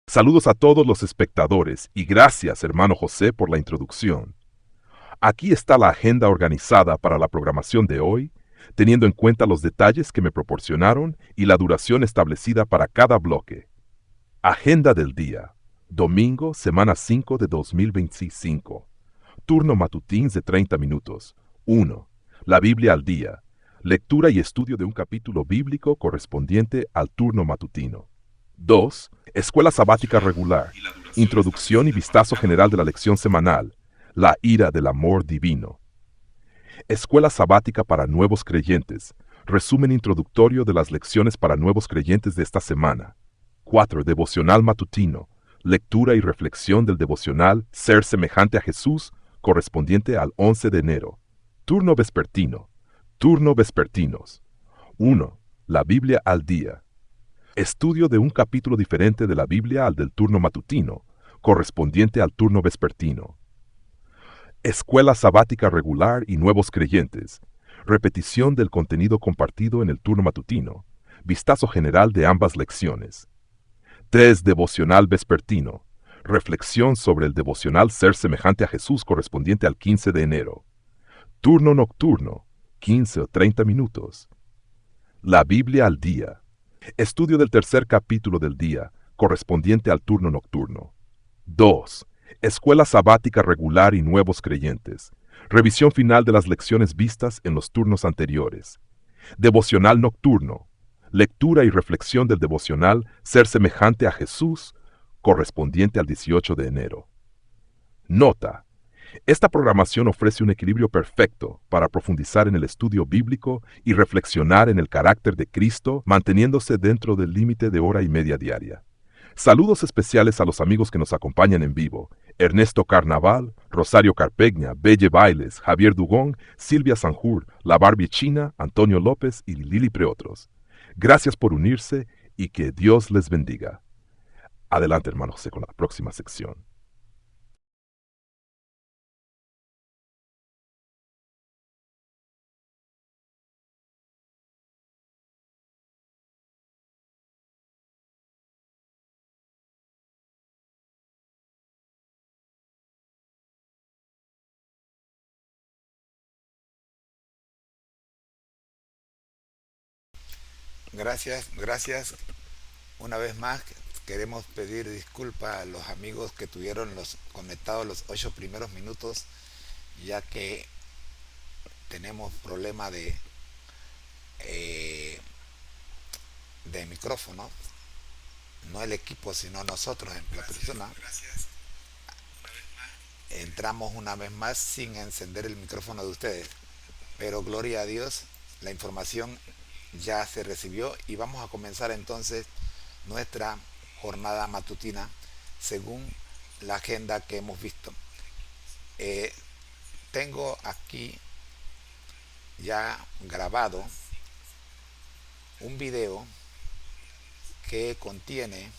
Saludos a todos los espectadores y gracias, hermano José, por la introducción. Aquí está la agenda organizada para la programación de hoy, teniendo en cuenta los detalles que me proporcionaron y la duración establecida para cada bloque. Agenda del día. Domingo, semana 5 de 2025. Turno matutins de 30 minutos. 1. La Biblia al día. Lectura y estudio de un capítulo bíblico correspondiente al turno matutino. 2. Escuela sabática regular. Introducción y vistazo general de la lección semanal. La ira del amor divino. Escuela sabática para nuevos creyentes. Resumen introductorio de las lecciones para nuevos creyentes de esta semana. 4. Devocional matutino. Lectura y reflexión del devocional Ser semejante a Jesús, correspondiente al 11 de enero. Turno vespertino. Turno vespertinos. 1. La Biblia al día. Estudio de un capítulo diferente de la Biblia al del turno matutino, correspondiente al turno vespertino. Escuela sabática regular y nuevos creyentes. Repetición del contenido compartido en el turno matutino. Vistazo general de ambas lecciones. 3. Devocional vespertino. Reflexión sobre el devocional Ser semejante a Jesús correspondiente al 15 de enero. Turno nocturno. 15 o 30 minutos. La Biblia al día. Estudio del tercer capítulo del día, correspondiente al turno nocturno. 2. Escuela sabática regular y nuevos creyentes. Revisión final de las lecciones vistas en los turnos anteriores. Devocional nocturno. Lectura y reflexión del devocional Ser semejante a Jesús, correspondiente al 18 de enero. Nota. Esta programación ofrece un equilibrio perfecto para profundizar en el estudio bíblico y reflexionar en el carácter de Cristo, manteniéndose dentro del límite de hora y media diaria. Saludos especiales a los amigos que nos acompañan en vivo: Ernesto Carnaval, Rosario Carpeña, Belle Bailes, Javier Dugón, Silvia Sanjur, La Barbie China, Antonio López y Lili Preotros. Gracias por unirse y que Dios les bendiga. Adelante, hermano José, con la próxima sección. Gracias. Una vez más queremos pedir disculpas a los amigos que tuvieron los conectados los 8 primeros minutos, ya que tenemos problema eh, de micrófono, no el equipo sino nosotros en la persona. Entramos una vez más sin encender el micrófono de ustedes, pero gloria a Dios, la información ya se recibió y vamos a comenzar entonces nuestra jornada matutina según la agenda que hemos visto. Eh, Tengo aquí ya grabado un video que contiene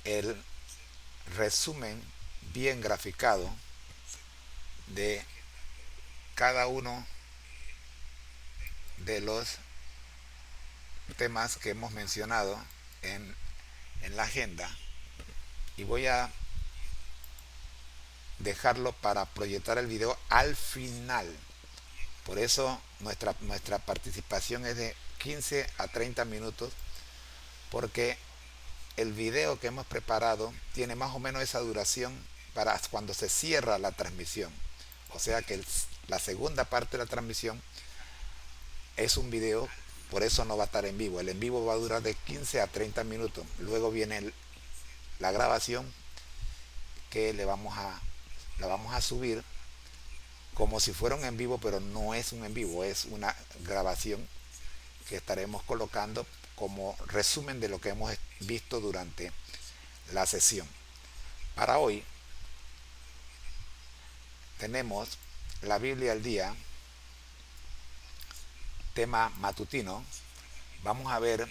el resumen bien graficado de cada uno de los temas que hemos mencionado en la agenda, y voy a dejarlo para proyectar el video al final. Por eso nuestra participación es de 15 a 30 minutos, porque el video que hemos preparado tiene más o menos esa duración para cuando se cierra la transmisión. O sea que la segunda parte de la transmisión es un video, por eso no va a estar en vivo. El en vivo va a durar de 15 a 30 minutos. Luego viene la grabación que la vamos a subir como si fuera un en vivo, pero no es un en vivo, es una grabación que estaremos colocando como resumen de lo que hemos visto durante la sesión. Para hoy tenemos la Biblia al día, tema matutino. Vamos a ver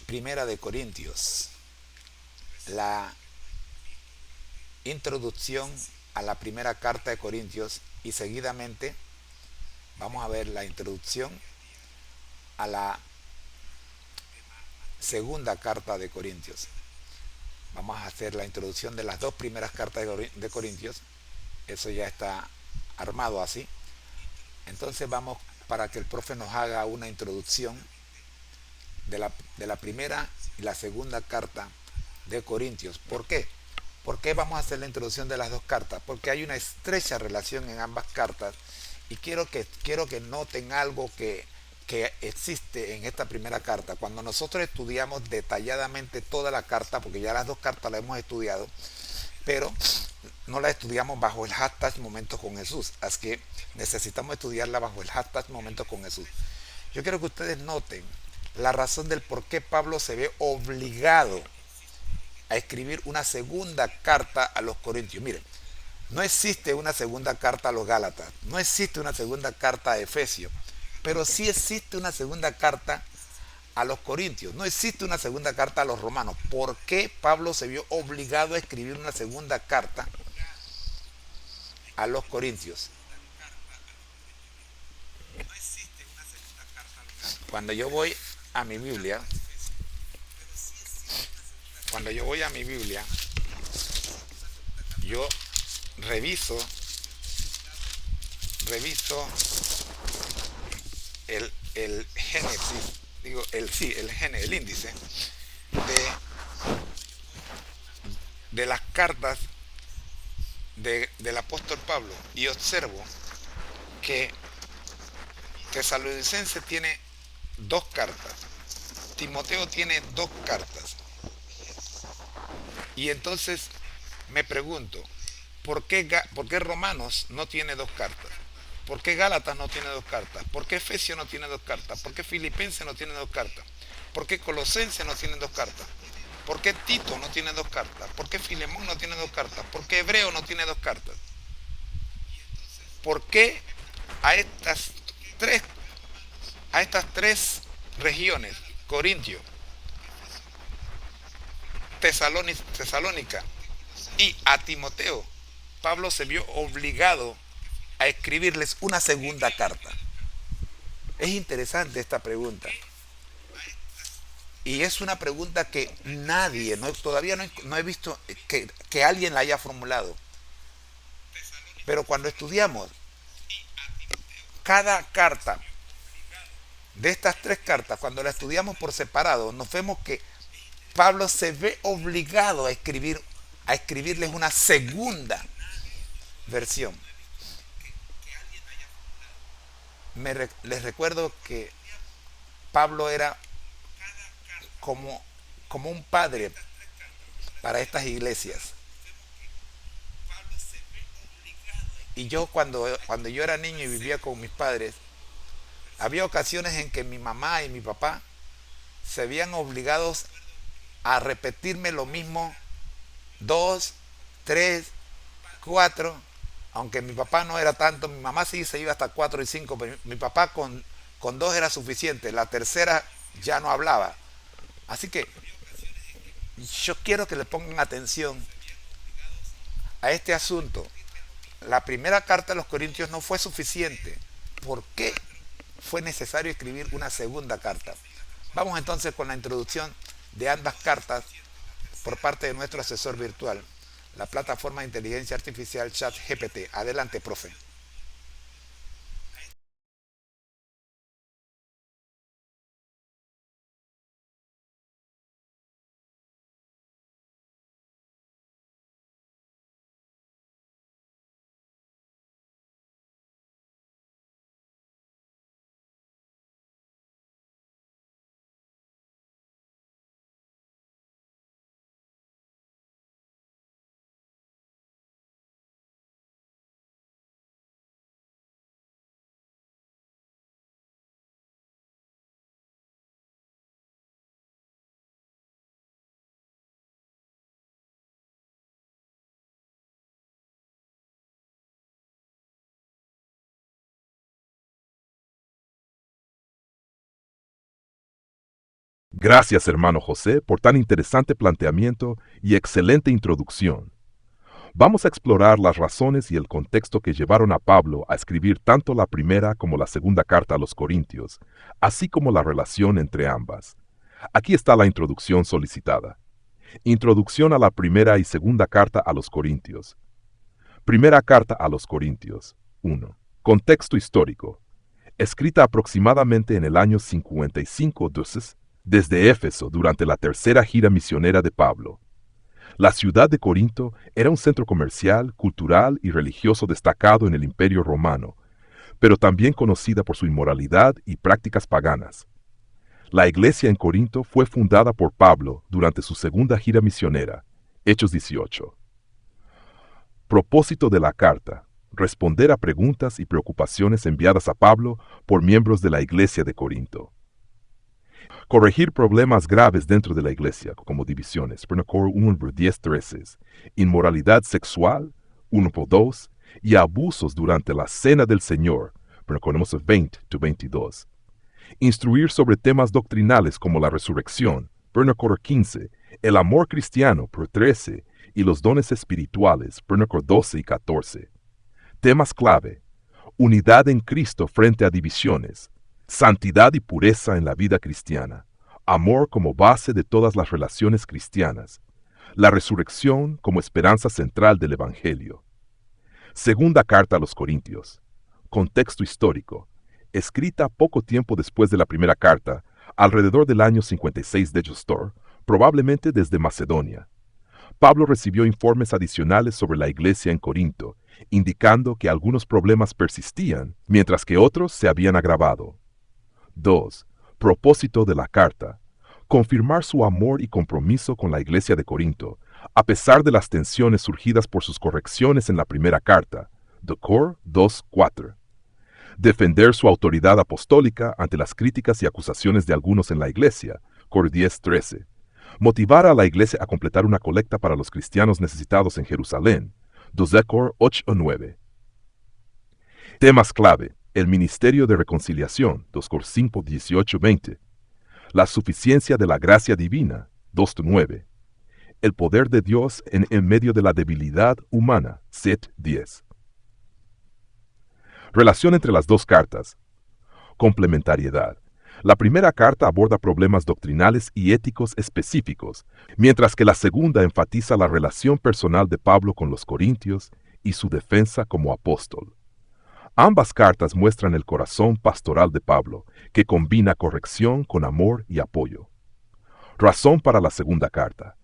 Primera de Corintios, la introducción a la primera carta de Corintios, y seguidamente vamos a ver la introducción a la segunda carta de Corintios. Vamos a hacer la introducción de las dos primeras cartas de Corintios. Eso ya está armado así. Entonces vamos para que el profe nos haga una introducción de la primera y la segunda carta de Corintios. ¿Por qué? ¿Por qué vamos a hacer la introducción de las dos cartas? Porque hay una estrecha relación en ambas cartas y quiero que noten algo que existe en esta primera carta. Cuando nosotros estudiamos detalladamente toda la carta, porque ya las dos cartas las hemos estudiado, pero no la estudiamos bajo el hashtag Momentos con Jesús, así que necesitamos estudiarla bajo el hashtag Momentos con Jesús. Yo quiero que ustedes noten la razón del por qué Pablo se ve obligado a escribir una segunda carta a los Corintios. Miren, no existe una segunda carta a los Gálatas, no existe una segunda carta a Efesios, pero sí existe una segunda carta a los Corintios, no existe una segunda carta a los Romanos. ¿Por qué Pablo se vio obligado a escribir una segunda carta a los Corintios? Cuando yo voy a mi Biblia, yo reviso el génesis, el índice de las cartas del apóstol Pablo, y observo que Tesalonicense tiene dos cartas, Timoteo tiene dos cartas, y entonces me pregunto, ¿por qué Romanos no tiene dos cartas? ¿Por qué Gálatas no tiene dos cartas? ¿Por qué Efesios no tiene dos cartas? ¿Por qué Filipenses no tiene dos cartas? ¿Por qué Colosenses no tienen dos cartas? ¿Por qué Tito no tiene dos cartas? ¿Por qué Filemón no tiene dos cartas? ¿Por qué Hebreo no tiene dos cartas? ¿Por qué a estas tres regiones, Corintio, Tesalónica y a Timoteo, Pablo se vio obligado a escribirles una segunda carta? Es interesante esta pregunta. Y es una pregunta que nadie, todavía no he visto que alguien la haya formulado. Pero cuando estudiamos cada carta de estas tres cartas, cuando la estudiamos por separado, nos vemos que Pablo se ve obligado a escribirles una segunda versión. Les recuerdo que Pablo era como un padre para estas iglesias. Y yo cuando yo era niño y vivía con mis padres, había ocasiones en que mi mamá y mi papá se veían obligados a repetirme lo mismo 2, 3, 4, aunque mi papá no era tanto, mi mamá sí se iba hasta 4 y 5, pero mi papá con 2 era suficiente, la tercera ya no hablaba. Así que yo quiero que le pongan atención a este asunto. La primera carta a los Corintios no fue suficiente. ¿Por qué fue necesario escribir una segunda carta? Vamos entonces con la introducción de ambas cartas por parte de nuestro asesor virtual, la plataforma de inteligencia artificial ChatGPT. Adelante, profe. Gracias, hermano José, por tan interesante planteamiento y excelente introducción. Vamos a explorar las razones y el contexto que llevaron a Pablo a escribir tanto la primera como la segunda carta a los Corintios, así como la relación entre ambas. Aquí está la introducción solicitada. Introducción a la primera y segunda carta a los Corintios. Primera carta a los Corintios. 1. Contexto histórico. Escrita aproximadamente en el año 55 desde Éfeso durante la tercera gira misionera de Pablo. La ciudad de Corinto era un centro comercial, cultural y religioso destacado en el Imperio Romano, pero también conocida por su inmoralidad y prácticas paganas. La iglesia en Corinto fue fundada por Pablo durante su segunda gira misionera, Hechos 18. Propósito de la carta: responder a preguntas y preocupaciones enviadas a Pablo por miembros de la iglesia de Corinto. Corregir problemas graves dentro de la iglesia, como divisiones, 1 por 10-13, inmoralidad sexual, 1 por 2, y abusos durante la cena del Señor, 1 20-22. Instruir sobre temas doctrinales como la resurrección, 1 15, el amor cristiano, 13, y los dones espirituales, 1 12 y 14. Temas clave: unidad en Cristo frente a divisiones, santidad y pureza en la vida cristiana, amor como base de todas las relaciones cristianas, la resurrección como esperanza central del Evangelio. Segunda carta a los Corintios. Contexto histórico. Escrita poco tiempo después de la primera carta, alrededor del año 56 de Justor, probablemente desde Macedonia. Pablo recibió informes adicionales sobre la iglesia en Corinto, indicando que algunos problemas persistían, mientras que otros se habían agravado. 2. Propósito de la carta: confirmar su amor y compromiso con la iglesia de Corinto, a pesar de las tensiones surgidas por sus correcciones en la primera carta, de Cor 2:4. Defender su autoridad apostólica ante las críticas y acusaciones de algunos en la iglesia, Cor 10:13. Motivar a la iglesia a completar una colecta para los cristianos necesitados en Jerusalén, 2 Cor 8:9. Temas clave: el ministerio de reconciliación, 2 Cor 5:18-20. La suficiencia de la gracia divina, 2:9. El poder de Dios en medio de la debilidad humana, 7:10. Relación entre las dos cartas. Complementariedad. La primera carta aborda problemas doctrinales y éticos específicos, mientras que la segunda enfatiza la relación personal de Pablo con los corintios y su defensa como apóstol. Ambas cartas muestran el corazón pastoral de Pablo, que combina corrección con amor y apoyo. Razón para la segunda carta.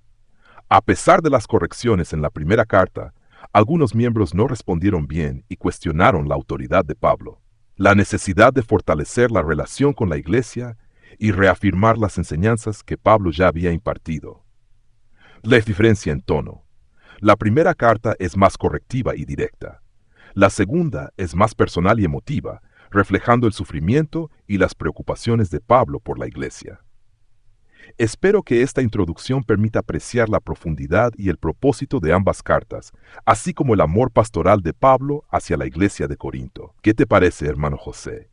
A pesar de las correcciones en la primera carta, algunos miembros no respondieron bien y cuestionaron la autoridad de Pablo. La necesidad de fortalecer la relación con la iglesia y reafirmar las enseñanzas que Pablo ya había impartido. La diferencia en tono. La primera carta es más correctiva y directa. La segunda es más personal y emotiva, reflejando el sufrimiento y las preocupaciones de Pablo por la iglesia. Espero que esta introducción permita apreciar la profundidad y el propósito de ambas cartas, así como el amor pastoral de Pablo hacia la iglesia de Corinto. ¿Qué te parece, hermano José?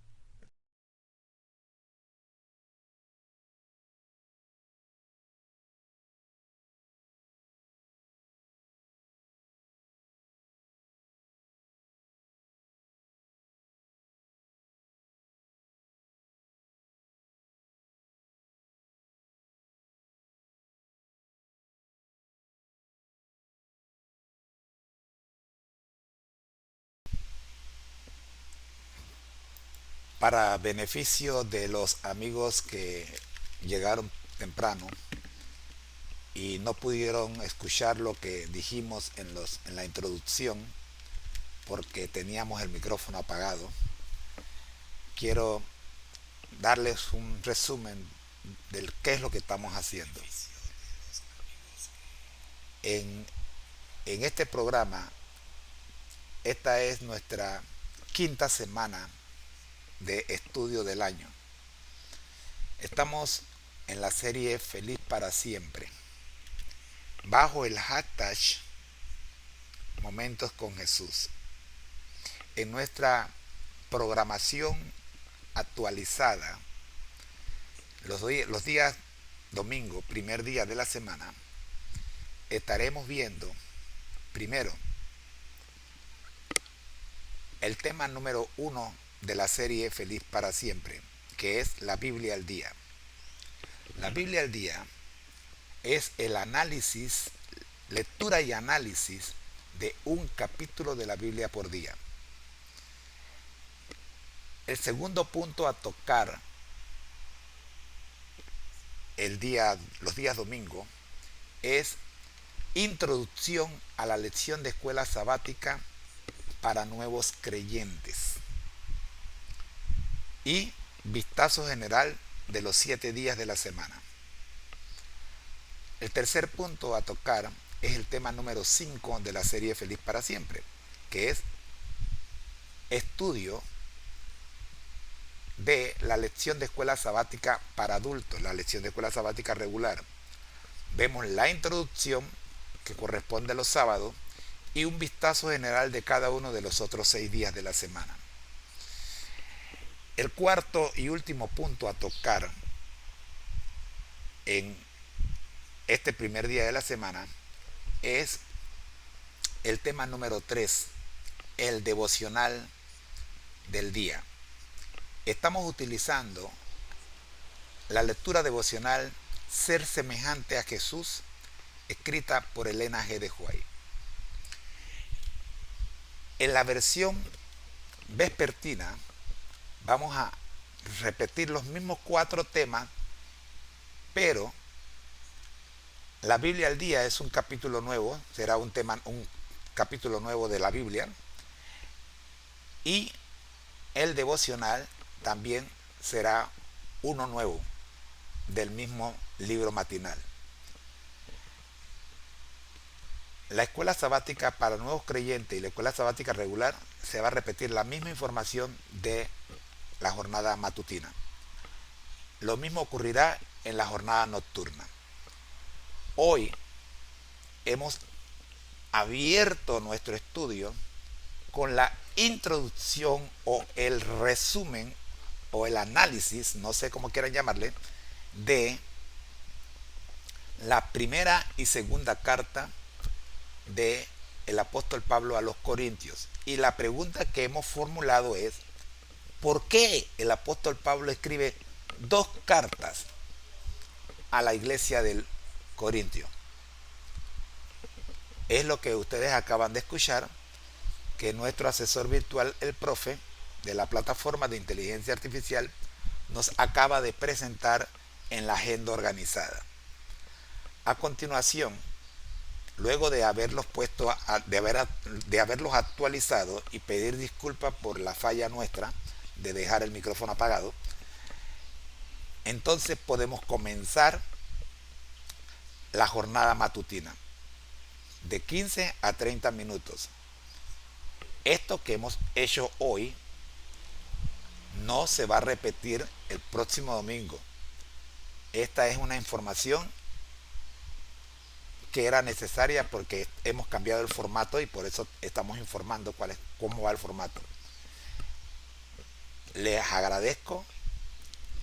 Para beneficio de los amigos que llegaron temprano y no pudieron escuchar lo que dijimos en la introducción porque teníamos el micrófono apagado, quiero darles un resumen del qué es lo que estamos haciendo. En, en este programa, esta es nuestra quinta semana de estudio del año. Estamos en la serie Feliz para Siempre, bajo el hashtag Momentos con Jesús. En nuestra programación actualizada, los días domingo, primer día de la semana, estaremos viendo primero el tema número 1 de la serie Feliz para Siempre, que es la Biblia al día. La Biblia al día es el análisis, lectura y análisis de un capítulo de la Biblia por día. El segundo punto a tocar los días domingo es introducción a la lección de escuela sabática para nuevos creyentes y vistazo general de los 7 días de la semana. El tercer punto a tocar es el tema número 5 de la serie Feliz para Siempre, que es estudio de la lección de escuela sabática para adultos, la lección de escuela sabática regular. Vemos la introducción, que corresponde a los sábados, y un vistazo general de cada uno de los otros 6 días de la semana. El cuarto y último punto a tocar en este primer día de la semana es el tema número 3, el devocional del día. Estamos utilizando la lectura devocional Ser semejante a Jesús, escrita por Elena G. de White. En la versión vespertina vamos a repetir los mismos 4 temas, pero la Biblia al día es un capítulo nuevo, será un capítulo nuevo de la Biblia, y el devocional también será uno nuevo del mismo libro matinal. La escuela sabática para nuevos creyentes y la escuela sabática regular se va a repetir la misma información de la jornada matutina. Lo mismo ocurrirá en la jornada nocturna. Hoy hemos abierto nuestro estudio con la introducción o el resumen o el análisis, no sé cómo quieran llamarle, de la primera y segunda carta de el apóstol Pablo a los Corintios. Y la pregunta que hemos formulado es: ¿por qué el apóstol Pablo escribe 2 cartas a la iglesia del Corintio? Es lo que ustedes acaban de escuchar, que nuestro asesor virtual, el profe, de la plataforma de inteligencia artificial, nos acaba de presentar en la agenda organizada. A continuación, luego de haberlos de haberlos actualizado y pedir disculpas por la falla nuestra de dejar el micrófono apagado, entonces podemos comenzar la jornada matutina de 15 a 30 minutos. Esto que hemos hecho hoy no se va a repetir el próximo domingo. Esta es una información que era necesaria porque hemos cambiado el formato y por eso estamos informando cómo va el formato. Les agradezco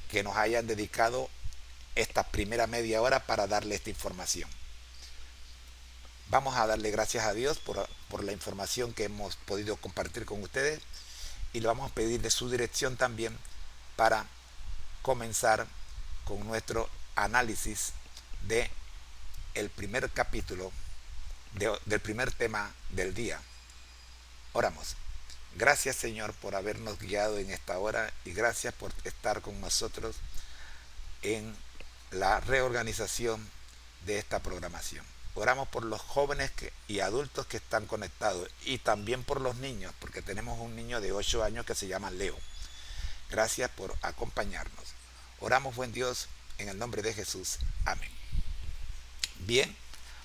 que nos hayan dedicado esta primera media hora para darle esta información. Vamos a darle gracias a Dios por la información que hemos podido compartir con ustedes y le vamos a pedir de su dirección también para comenzar con nuestro análisis de el primer capítulo del primer tema del día. Oramos. Gracias, Señor, por habernos guiado en esta hora y gracias por estar con nosotros en la reorganización de esta programación. Oramos por los jóvenes y adultos que están conectados y también por los niños, porque tenemos un niño de 8 años que se llama Leo. Gracias por acompañarnos. Oramos, buen Dios, en el nombre de Jesús. Amén. Bien,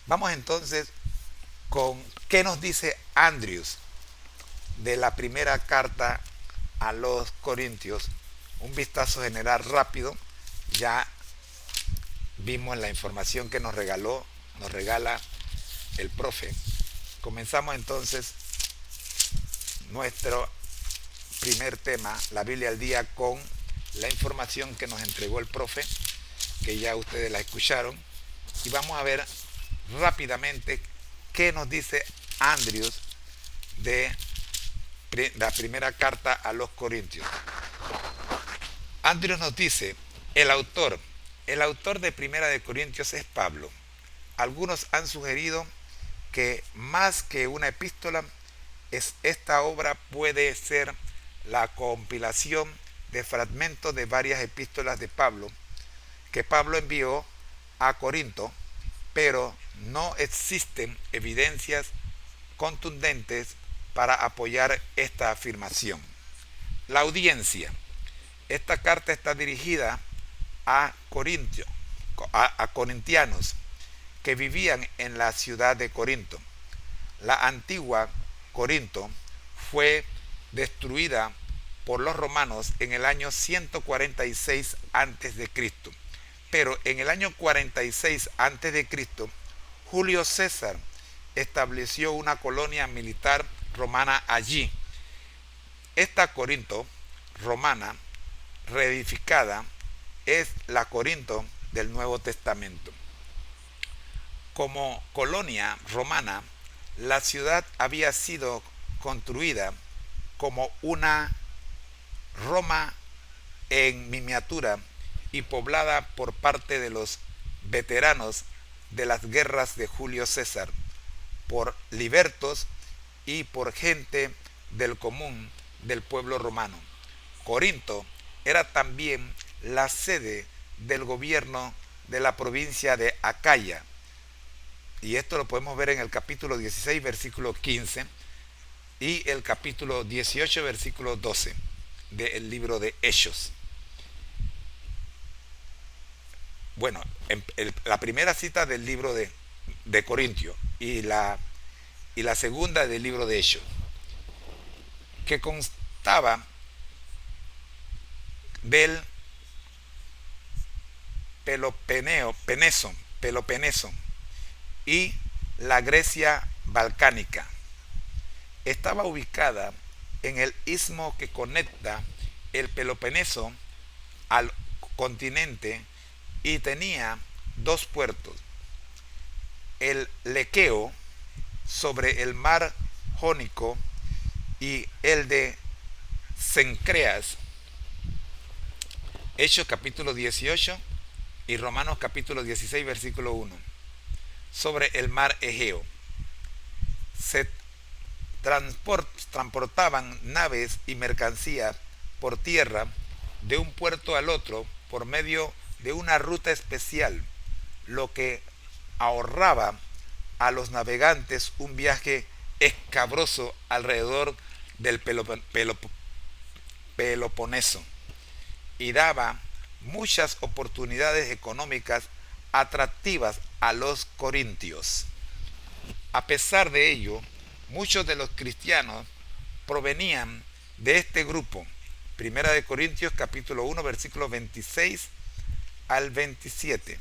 vamos entonces con qué nos dice Andrews de la primera carta a los Corintios. Un vistazo general rápido. Ya vimos la información que nos regala el profe. Comenzamos entonces nuestro primer tema, la Biblia al día, con la información que nos entregó el profe, que ya ustedes la escucharon, y vamos a ver rápidamente qué nos dice Andrews de la primera carta a los Corintios. Andrews nos dice: el autor, El autor de Primera de Corintios es Pablo. Algunos han sugerido que más que una epístola, esta obra puede ser la compilación de fragmentos de varias epístolas de Pablo que Pablo envió a Corinto, pero no existen evidencias contundentes para apoyar esta afirmación. La audiencia. Esta carta está dirigida a corintianos que vivían en la ciudad de Corinto. La antigua Corinto fue destruida por los romanos en el año 146 a.C. Pero en el año 46 a.C., Julio César estableció una colonia militar romana allí. Esta Corinto romana reedificada es la Corinto del Nuevo Testamento. Como colonia romana, la ciudad había sido construida como una Roma en miniatura y poblada por parte de los veteranos de las guerras de Julio César, por libertos y por gente del común del pueblo romano. Corinto era también la sede del gobierno de la provincia de Acaya, y esto lo podemos ver en el capítulo 16, versículo 15, y el capítulo 18, versículo 12 del libro de Hechos. Bueno, la primera cita del libro de Corintio y la segunda del libro de Hechos, que constaba del Peloponeso y la Grecia balcánica. Estaba ubicada en el istmo que conecta el Peloponeso al continente y tenía dos puertos: el Lequeo sobre el mar Jónico y el de Cencreas. Hechos capítulo 18 y Romanos capítulo 16 versículo 1, sobre el mar Egeo. Se transportaban naves y mercancías por tierra de un puerto al otro por medio de una ruta especial, lo que ahorraba a los navegantes un viaje escabroso alrededor del Peloponeso, y daba muchas oportunidades económicas atractivas a los corintios. A pesar de ello, muchos de los cristianos provenían de este grupo. Primera de Corintios capítulo 1 versículos 26 al 27.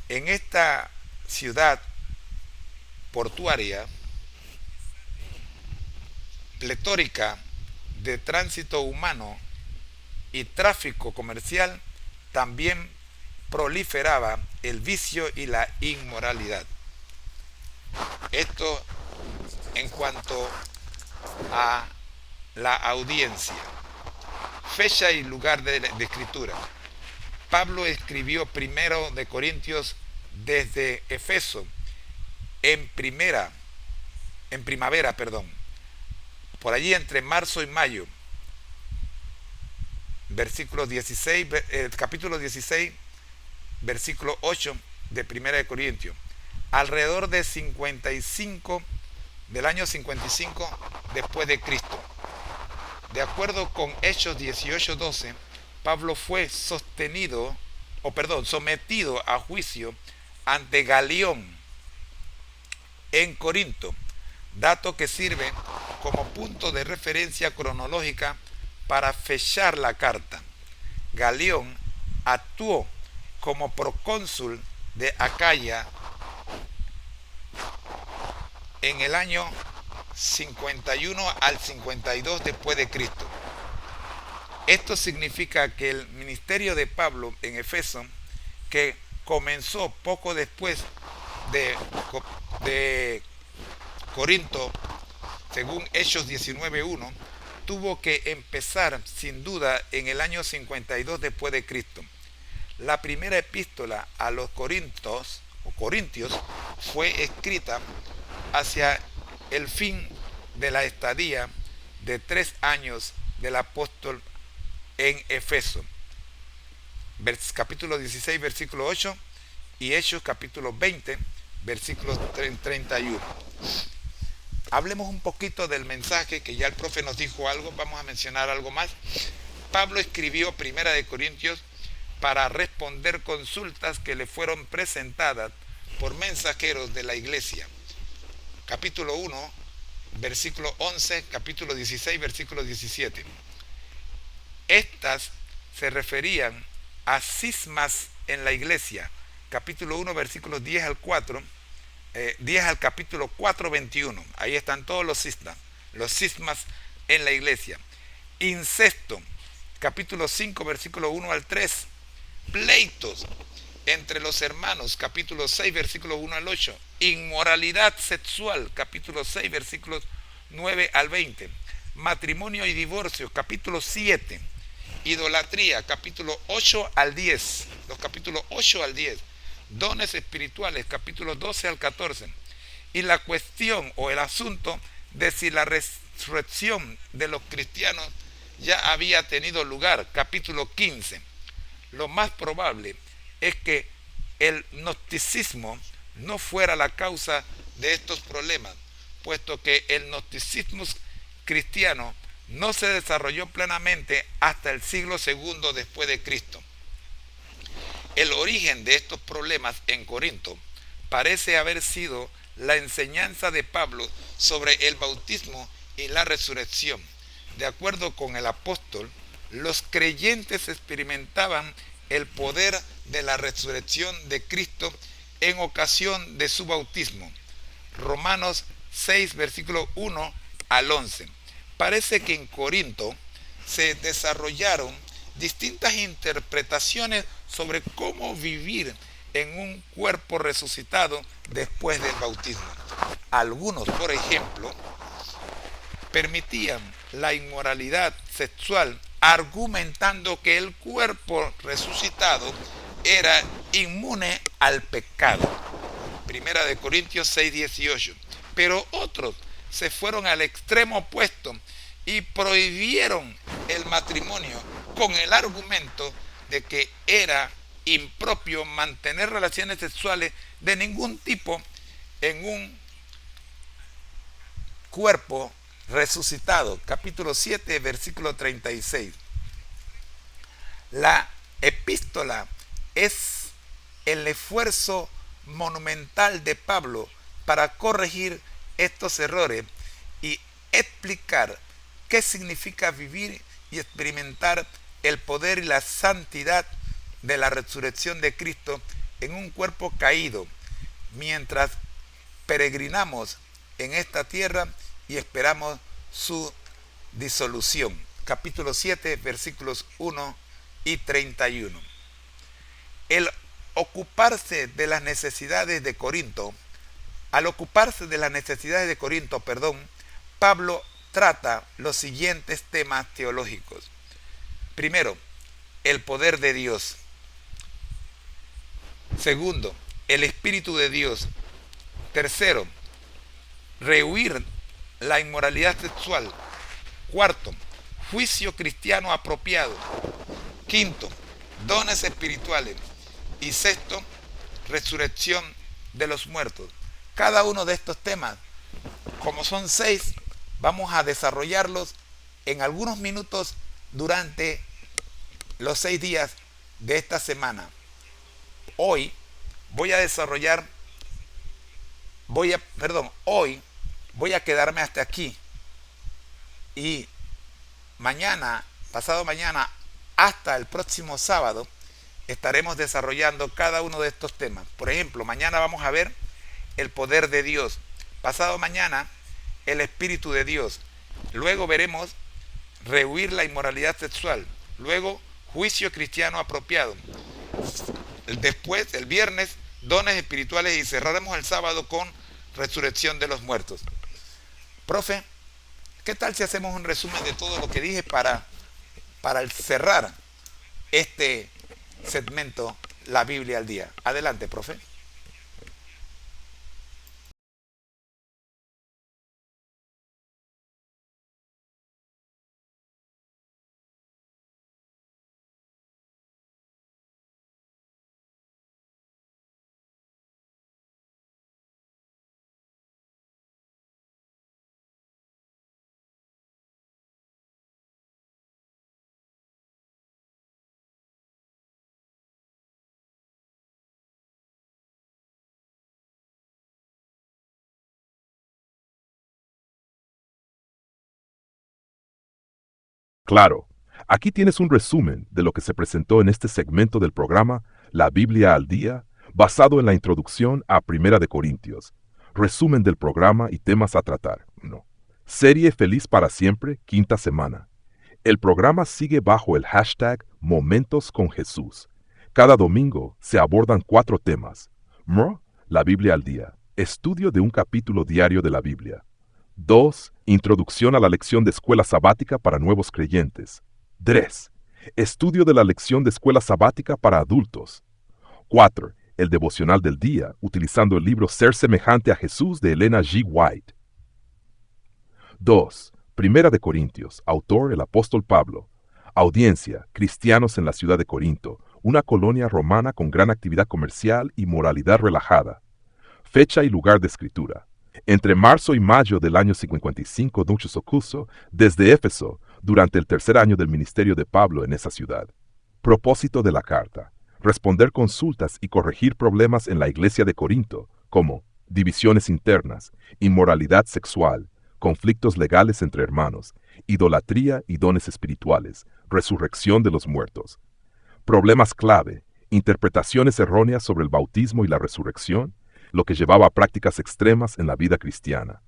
En esta ciudad portuaria, pletórica de tránsito humano y tráfico comercial, también proliferaba el vicio y la inmoralidad. Esto en cuanto a la audiencia. Fecha y lugar de escritura. Pablo escribió primero de Corintios desde Efeso en primavera, por allí entre marzo y mayo. Capítulo 16, versículo 8 de Primera de Corintios. Alrededor de del año 55 después de Cristo. De acuerdo con Hechos 18:12, Pablo fue sometido a juicio ante Galión en Corinto, dato que sirve como punto de referencia cronológica para fechar la carta. Galión actuó como procónsul de Acaya en el año 51 al 52 después de Cristo. Esto significa que el ministerio de Pablo en Efeso, que comenzó poco después de Corinto, según Hechos 19:1, tuvo que empezar sin duda en el año 52 después de Cristo. La primera epístola a los Corintios fue escrita hacia el fin de la estadía de 3 años del apóstol en Efeso. Capítulo 16, versículo 8 y Hechos capítulo 20, versículo 31. Hablemos un poquito del mensaje, que ya el profe nos dijo algo, vamos a mencionar algo más. Pablo escribió Primera de Corintios para responder consultas que le fueron presentadas por mensajeros de la iglesia. Capítulo 1, versículo 11, capítulo 16, versículo 17. Estas se referían a cismas en la iglesia. Capítulo 1, versículos 10 al 4, 10 al capítulo 4, 21. Ahí están todos los cismas en la iglesia. Incesto, capítulo 5, versículo 1 al 3. Pleitos entre los hermanos, capítulo 6, versículo 1 al 8. Inmoralidad sexual, capítulo 6, versículos 9 al 20. Matrimonio y divorcio, capítulo 7. Idolatría, capítulo 8 al 10. Los capítulos 8 al 10. Dones espirituales, capítulos 12 al 14. Y la cuestión o el asunto de si la resurrección de los cristianos ya había tenido lugar, capítulo 15. Lo más probable es que el gnosticismo no fuera la causa de estos problemas, puesto que el gnosticismo cristiano no se desarrolló plenamente hasta el siglo II después de Cristo. El origen de estos problemas en Corinto parece haber sido la enseñanza de Pablo sobre el bautismo y la resurrección. De acuerdo con el apóstol, los creyentes experimentaban el poder de la resurrección de Cristo en ocasión de su bautismo. Romanos 6, versículo 1 al 11. Parece que en Corinto se desarrollaron distintas interpretaciones sobre cómo vivir en un cuerpo resucitado después del bautismo. Algunos, por ejemplo, permitían la inmoralidad sexual argumentando que el cuerpo resucitado era inmune al pecado. Primera de Corintios 6, 18. Pero otros se fueron al extremo opuesto y prohibieron el matrimonio con el argumento de que era impropio mantener relaciones sexuales de ningún tipo en un cuerpo resucitado. Capítulo 7, versículo 36. La epístola es el esfuerzo monumental de Pablo para corregir estos errores y explicar qué significa vivir y experimentar el poder y la santidad de la resurrección de Cristo en un cuerpo caído, mientras peregrinamos en esta tierra y esperamos su disolución. Capítulo 7, versículos 1 y 31. El ocuparse de las necesidades de Corinto, Pablo trata los siguientes temas teológicos. Primero, el poder de Dios. Segundo, el Espíritu de Dios. Tercero, rehuir la inmoralidad sexual. Cuarto, juicio cristiano apropiado. Quinto, dones espirituales. Y sexto, resurrección de los muertos. Cada uno de estos temas, como son 6, vamos a desarrollarlos en algunos minutos durante los 6 días de esta semana. Hoy voy a quedarme hasta aquí. Y mañana, pasado mañana, hasta el próximo sábado, estaremos desarrollando cada uno de estos temas. Por ejemplo, mañana vamos a ver el poder de Dios. Pasado mañana, el Espíritu de Dios. Luego veremos rehuir la inmoralidad sexual. Luego, juicio cristiano apropiado. Después, el viernes, dones espirituales, y cerraremos el sábado con resurrección de los muertos. Profe, ¿Qué tal si hacemos un resumen de todo lo que dije para cerrar este segmento, la Biblia al día? Adelante, profe. Claro, aquí tienes un resumen de lo que se presentó en este segmento del programa La Biblia al Día, basado en la introducción a Primera de Corintios. Resumen del programa y temas a tratar. No. Serie Feliz para Siempre, quinta semana. El programa sigue bajo el hashtag Momentos con Jesús. Cada domingo se abordan 4 temas. La Biblia al Día. Estudio de un capítulo diario de la Biblia. 2. Introducción a la lección de escuela sabática para nuevos creyentes. 3. Estudio de la lección de escuela sabática para adultos. 4. El devocional del día, utilizando el libro Ser semejante a Jesús de Elena G. White. 2. Primera de Corintios, autor el apóstol Pablo. Audiencia, cristianos en la ciudad de Corinto, una colonia romana con gran actividad comercial y moralidad relajada. Fecha y lugar de escritura. Entre marzo y mayo del año 55 Duccio Socuso, desde Éfeso, durante el tercer año del ministerio de Pablo en esa ciudad. Propósito de la carta: responder consultas y corregir problemas en la iglesia de Corinto, como divisiones internas, inmoralidad sexual, conflictos legales entre hermanos, idolatría y dones espirituales, resurrección de los muertos. Problemas clave: interpretaciones erróneas sobre el bautismo y la resurrección, lo que llevaba a prácticas extremas en la vida cristiana.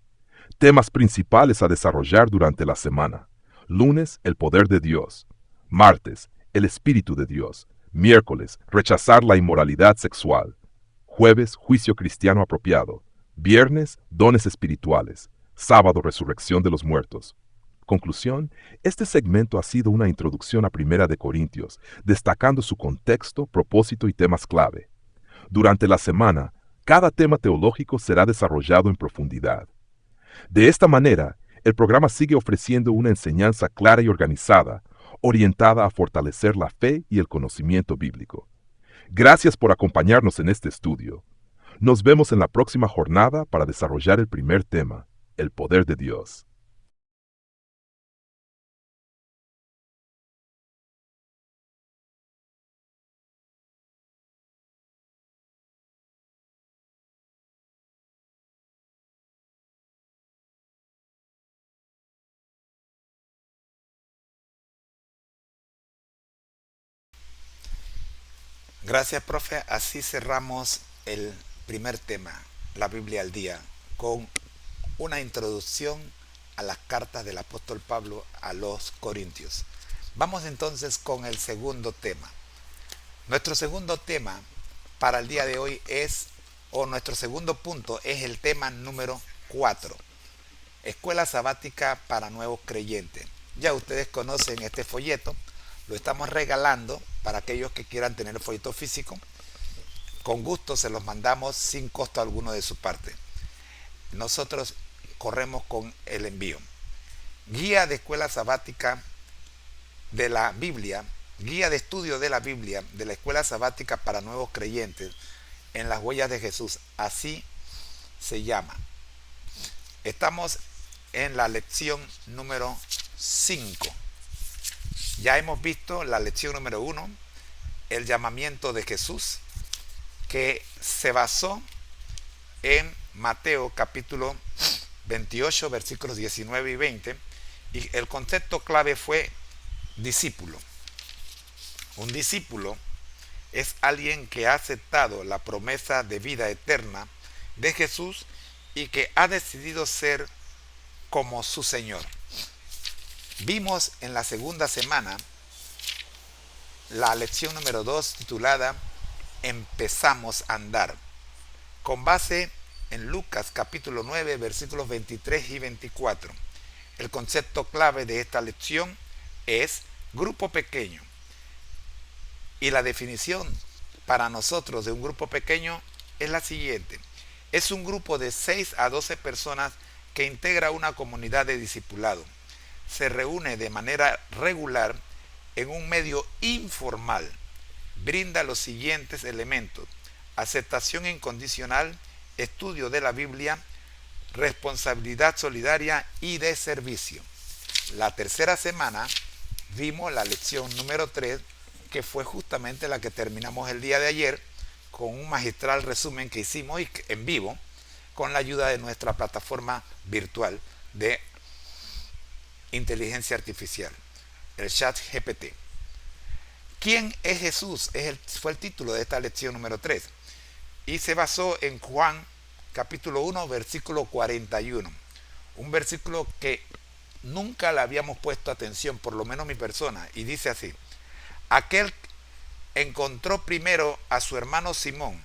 Temas principales a desarrollar durante la semana. Lunes, el poder de Dios. Martes, el Espíritu de Dios. Miércoles, rechazar la inmoralidad sexual. Jueves, juicio cristiano apropiado. Viernes, dones espirituales. Sábado, resurrección de los muertos. Conclusión: este segmento ha sido una introducción a Primera de Corintios, destacando su contexto, propósito y temas clave. Durante la semana, cada tema teológico será desarrollado en profundidad. De esta manera, el programa sigue ofreciendo una enseñanza clara y organizada, orientada a fortalecer la fe y el conocimiento bíblico. Gracias por acompañarnos en este estudio. Nos vemos en la próxima jornada para desarrollar el primer tema, el poder de Dios. Gracias, profe. Así cerramos el primer tema, la Biblia al día, con una introducción a las cartas del apóstol Pablo a los Corintios. Vamos entonces con el segundo tema. Nuestro segundo tema para el día de hoy nuestro segundo punto es el tema número 4, Escuela Sabática para Nuevos Creyentes. Ya ustedes conocen este folleto, lo estamos regalando para aquellos que quieran tener el folleto físico. Con gusto se los mandamos sin costo alguno de su parte. Nosotros corremos con el envío. Guía de Escuela Sabática de la Biblia, guía de estudio de la Biblia de la Escuela Sabática para Nuevos Creyentes en las huellas de Jesús. Así se llama. Estamos en la lección número 5. Ya hemos visto la lección número 1, el llamamiento de Jesús, que se basó en Mateo capítulo 28, versículos 19 y 20, y el concepto clave fue discípulo. Un discípulo es alguien que ha aceptado la promesa de vida eterna de Jesús y que ha decidido ser como su Señor. Vimos en la segunda semana la lección número 2 titulada Empezamos a andar, con base en Lucas capítulo 9 versículos 23 y 24. El concepto clave de esta lección es grupo pequeño. Y la definición para nosotros de un grupo pequeño es la siguiente. Es un grupo de 6 a 12 personas que integra una comunidad de discipulado. Se reúne de manera regular en un medio informal. Brinda los siguientes elementos: aceptación incondicional, estudio de la Biblia, responsabilidad solidaria y de servicio. La tercera semana vimos la lección número 3, que fue justamente la que terminamos el día de ayer, con un magistral resumen que hicimos en vivo con la ayuda de nuestra plataforma virtual de inteligencia artificial, el ChatGPT. ¿Quién es Jesús? Fue el título de esta lección número 3 y se basó en Juan capítulo 1 versículo 41, un versículo que nunca le habíamos puesto atención, por lo menos mi persona, y dice así: aquel encontró primero a su hermano Simón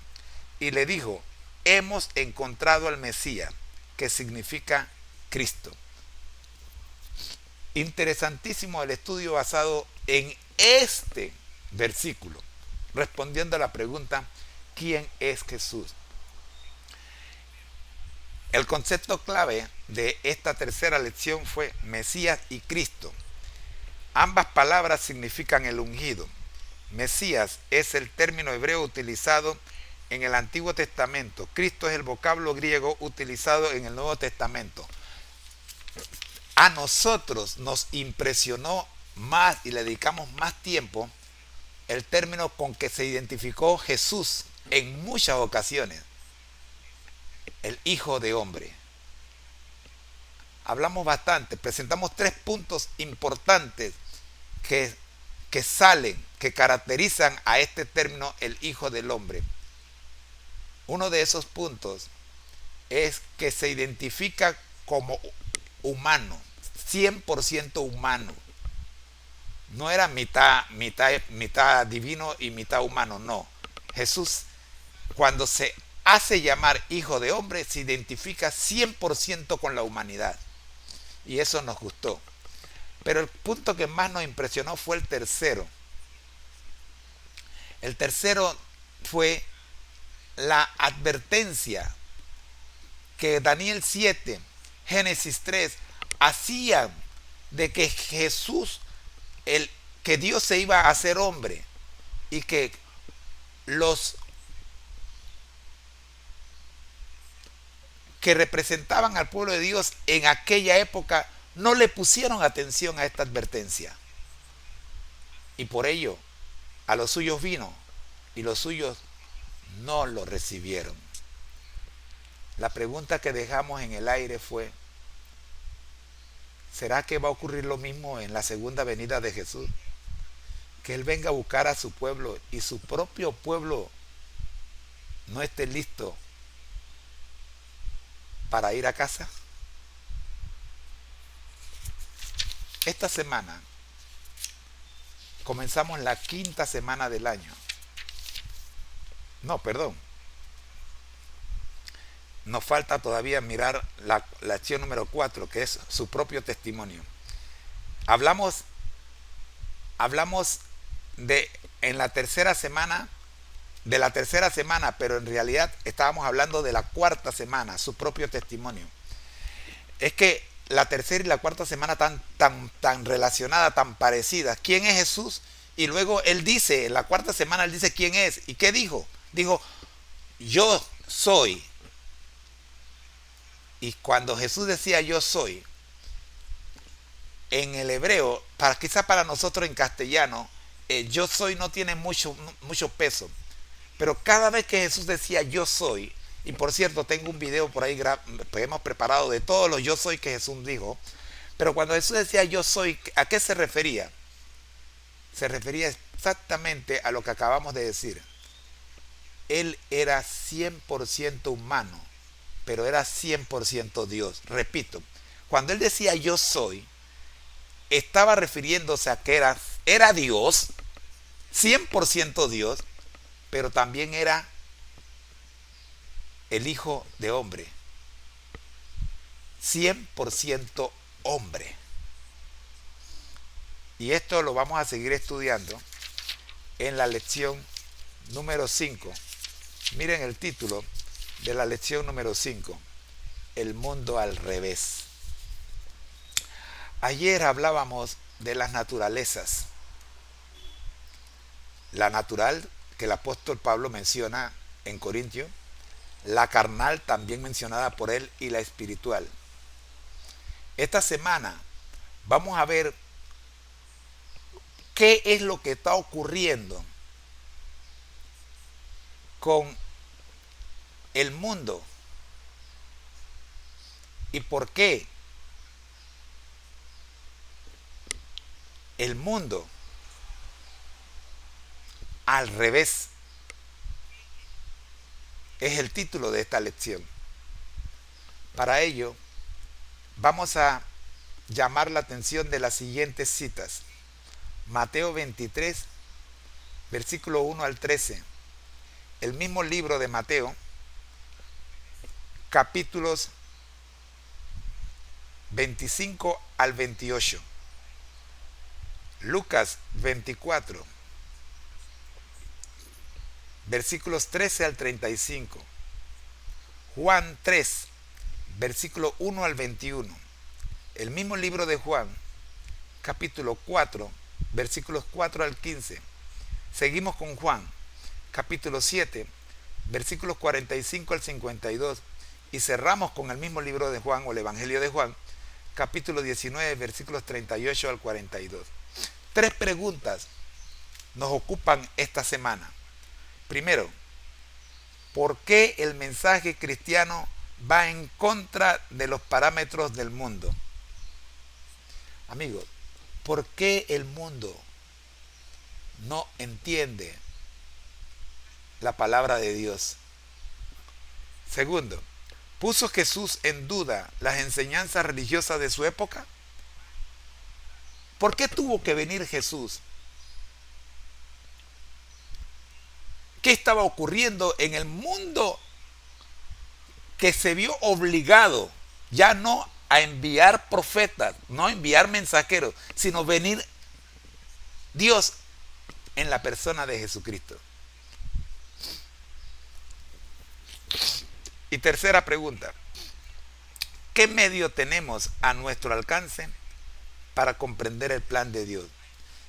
y le dijo: hemos encontrado al Mesías, que significa Cristo. Interesantísimo el estudio basado en este versículo, respondiendo a la pregunta: ¿quién es Jesús? El concepto clave de esta tercera lección fue Mesías y Cristo. Ambas palabras significan el ungido. Mesías es el término hebreo utilizado en el Antiguo Testamento. Cristo es el vocablo griego utilizado en el Nuevo Testamento. A nosotros nos impresionó más y le dedicamos más tiempo el término con que se identificó Jesús en muchas ocasiones: el Hijo de Hombre. Hablamos bastante, presentamos 3 puntos importantes que salen, que caracterizan a este término, el Hijo del Hombre. Uno de esos puntos es que se identifica como humano, 100% humano. No era mitad divino y mitad humano, no. Jesús, cuando se hace llamar Hijo de Hombre, se identifica 100% con la humanidad. Y eso nos gustó. Pero el punto que más nos impresionó fue el tercero. El tercero fue la advertencia que Daniel 7, Génesis 3 hacían de que Jesús, que Dios se iba a hacer hombre y que los que representaban al pueblo de Dios en aquella época no le pusieron atención a esta advertencia. Y por ello, a los suyos vino y los suyos no lo recibieron. La pregunta que dejamos en el aire fue: ¿será que va a ocurrir lo mismo en la segunda venida de Jesús? Que Él venga a buscar a su pueblo y su propio pueblo no esté listo para ir a casa. Esta semana comenzamos la 5ª semana del año. No, perdón. Nos falta todavía mirar la lección número 4, que es su propio testimonio. Hablamos en la tercera semana, de la tercera semana, pero en realidad estábamos hablando de la 4ª semana, su propio testimonio. Es que la tercera y la 4ª semana tan relacionadas, tan parecidas. ¿Quién es Jesús? Y luego él dice, en la 4ª semana él dice quién es. ¿Y qué dijo? Dijo: yo soy. Y cuando Jesús decía yo soy, en el hebreo, quizás para nosotros en castellano, yo soy no tiene mucho peso. Pero cada vez que Jesús decía yo soy, y por cierto tengo un video por ahí que hemos preparado de todos los yo soy que Jesús dijo, pero cuando Jesús decía yo soy, ¿a qué se refería? Se refería exactamente a lo que acabamos de decir. Él era 100% humano, pero era 100% Dios. Repito, cuando él decía yo soy, estaba refiriéndose a que era Dios, 100% Dios, pero también era el Hijo de Hombre, 100% hombre. Y esto lo vamos a seguir estudiando en la lección número 5. Miren el título de la lección número 5. El mundo al revés. Ayer hablábamos de las naturalezas. La natural, que el apóstol Pablo menciona en Corintios, la carnal, también mencionada por él, y la espiritual. Esta semana vamos a ver qué es lo que está ocurriendo con el mundo y por qué el mundo al revés es el título de esta lección. Para ello vamos a llamar la atención de las siguientes citas. Mateo 23, versículo 1 al 13. El mismo libro de Mateo, capítulos 25 al 28. Lucas 24, versículos 13 al 35. Juan 3, versículo 1 al 21. El mismo libro de Juan, capítulo 4, versículos 4 al 15. Seguimos con Juan, capítulo 7, versículos 45 al 52. Y cerramos con el mismo libro de Juan, o el Evangelio de Juan, capítulo 19, versículos 38 al 42. Tres preguntas nos ocupan esta semana. Primero, ¿por qué el mensaje cristiano va en contra de los parámetros del mundo? Amigos, ¿por qué el mundo no entiende la palabra de Dios? Segundo, ¿puso Jesús en duda las enseñanzas religiosas de su época? ¿Por qué tuvo que venir Jesús? ¿Qué estaba ocurriendo en el mundo que se vio obligado ya no a enviar profetas, no a enviar mensajeros, sino venir Dios en la persona de Jesucristo? Y tercera pregunta, ¿qué medio tenemos a nuestro alcance para comprender el plan de Dios?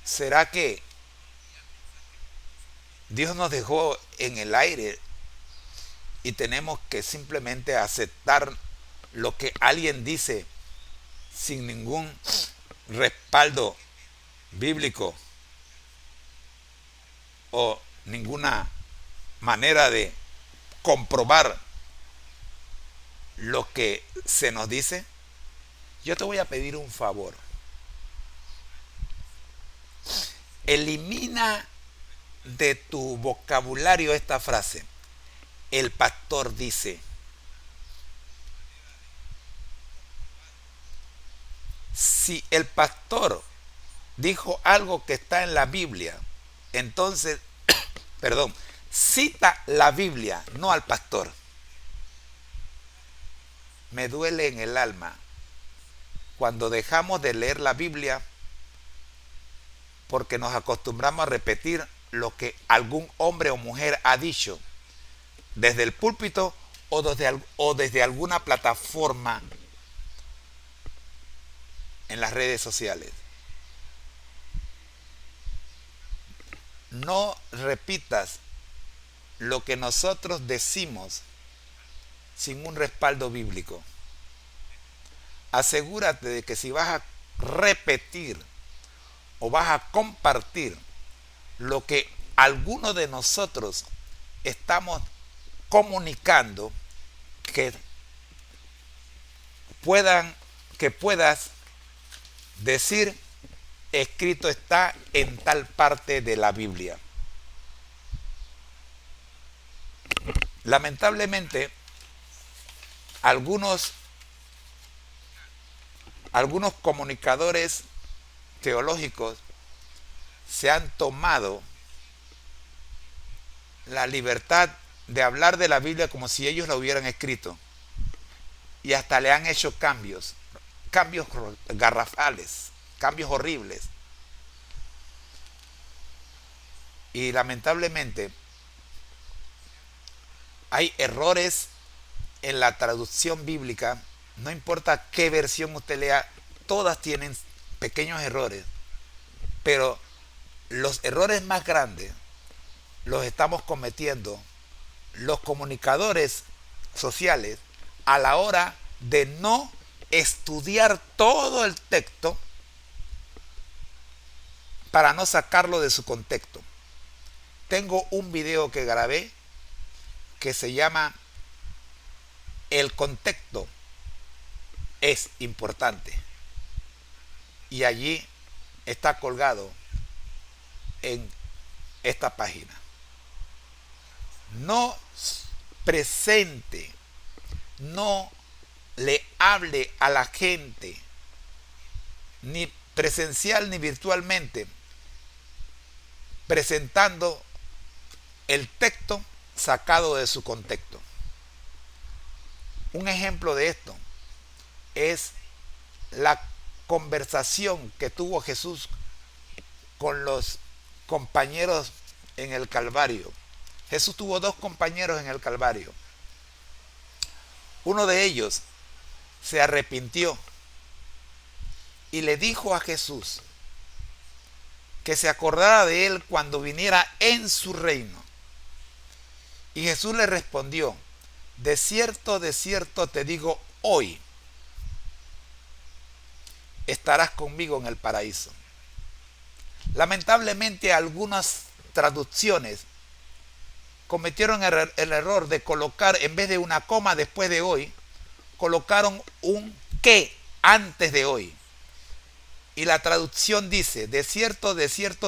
¿Será que Dios nos dejó en el aire y tenemos que simplemente aceptar lo que alguien dice sin ningún respaldo bíblico o ninguna manera de comprobar lo que se nos dice? Yo te voy a pedir un favor. Elimina de tu vocabulario esta frase: el pastor dice. Si el pastor dijo algo que está en la Biblia, entonces, perdón, cita la Biblia, no al pastor. Me duele en el alma cuando dejamos de leer la Biblia porque nos acostumbramos a repetir lo que algún hombre o mujer ha dicho desde el púlpito o desde alguna plataforma en las redes sociales. No repitas lo que nosotros decimos sin un respaldo bíblico. Asegúrate de que si vas a repetir o vas a compartir lo que alguno de nosotros estamos comunicando, que puedas decir: escrito está en tal parte de la Biblia. Lamentablemente, algunos comunicadores teológicos se han tomado la libertad de hablar de la Biblia como si ellos la hubieran escrito, y hasta le han hecho cambios cambios garrafales, cambios horribles. Y lamentablemente hay errores en la traducción bíblica. No importa qué versión usted lea, todas tienen pequeños errores. Pero los errores más grandes los estamos cometiendo los comunicadores sociales a la hora de no estudiar todo el texto para no sacarlo de su contexto. Tengo un video que grabé que se llama El contexto es importante, y allí está colgado en esta página. No presente, no le hable a la gente, ni presencial ni virtualmente, presentando el texto sacado de su contexto. Un ejemplo de esto es la conversación que tuvo Jesús con los compañeros en el Calvario. Jesús tuvo dos compañeros en el Calvario. Uno de ellos se arrepintió y le dijo a Jesús que se acordara de él cuando viniera en su reino. Y Jesús le respondió: de cierto te digo, hoy estarás conmigo en el paraíso. Lamentablemente, algunas traducciones cometieron el error de colocar, en vez de una coma después de hoy, colocaron un que antes de hoy. Y la traducción dice: de cierto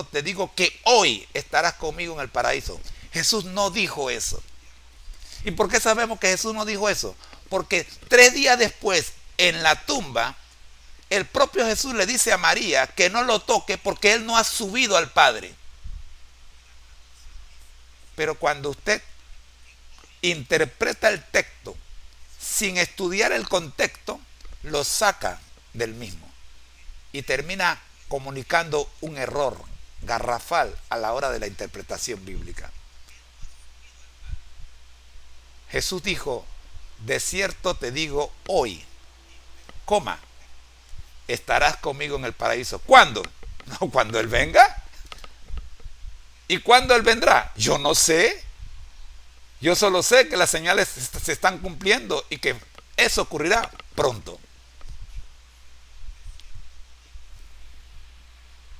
te digo que hoy estarás conmigo en el paraíso. Jesús no dijo eso. ¿Y por qué sabemos que Jesús no dijo eso? Porque 3 días después, en la tumba, el propio Jesús le dice a María que no lo toque porque él no ha subido al Padre. Pero cuando usted interpreta el texto sin estudiar el contexto, lo saca del mismo y termina comunicando un error garrafal a la hora de la interpretación bíblica. Jesús dijo: de cierto te digo, hoy, coma, estarás conmigo en el paraíso. ¿Cuándo? No, cuando Él venga. ¿Y cuándo Él vendrá? Yo no sé. Yo solo sé que las señales se están cumpliendo y que eso ocurrirá pronto.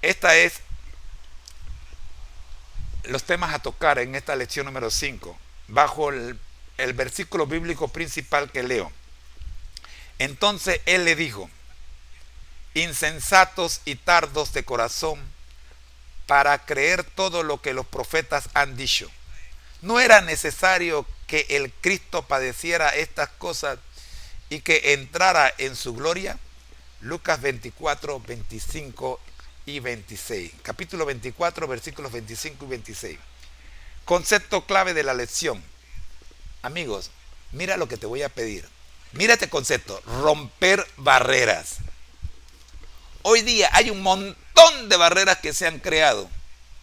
Esta es los temas a tocar en esta lección número 5, bajo el versículo bíblico principal que leo. Entonces Él le dijo: insensatos y tardos de corazón para creer todo lo que los profetas han dicho. ¿No era necesario que el Cristo padeciera estas cosas y que entrara en su gloria? Lucas 24, 25 y 26. Capítulo 24, versículos 25 y 26. Concepto clave de la lección. Amigos, mira lo que te voy a pedir. Mira este concepto: romper barreras. Hoy día hay un montón de barreras que se han creado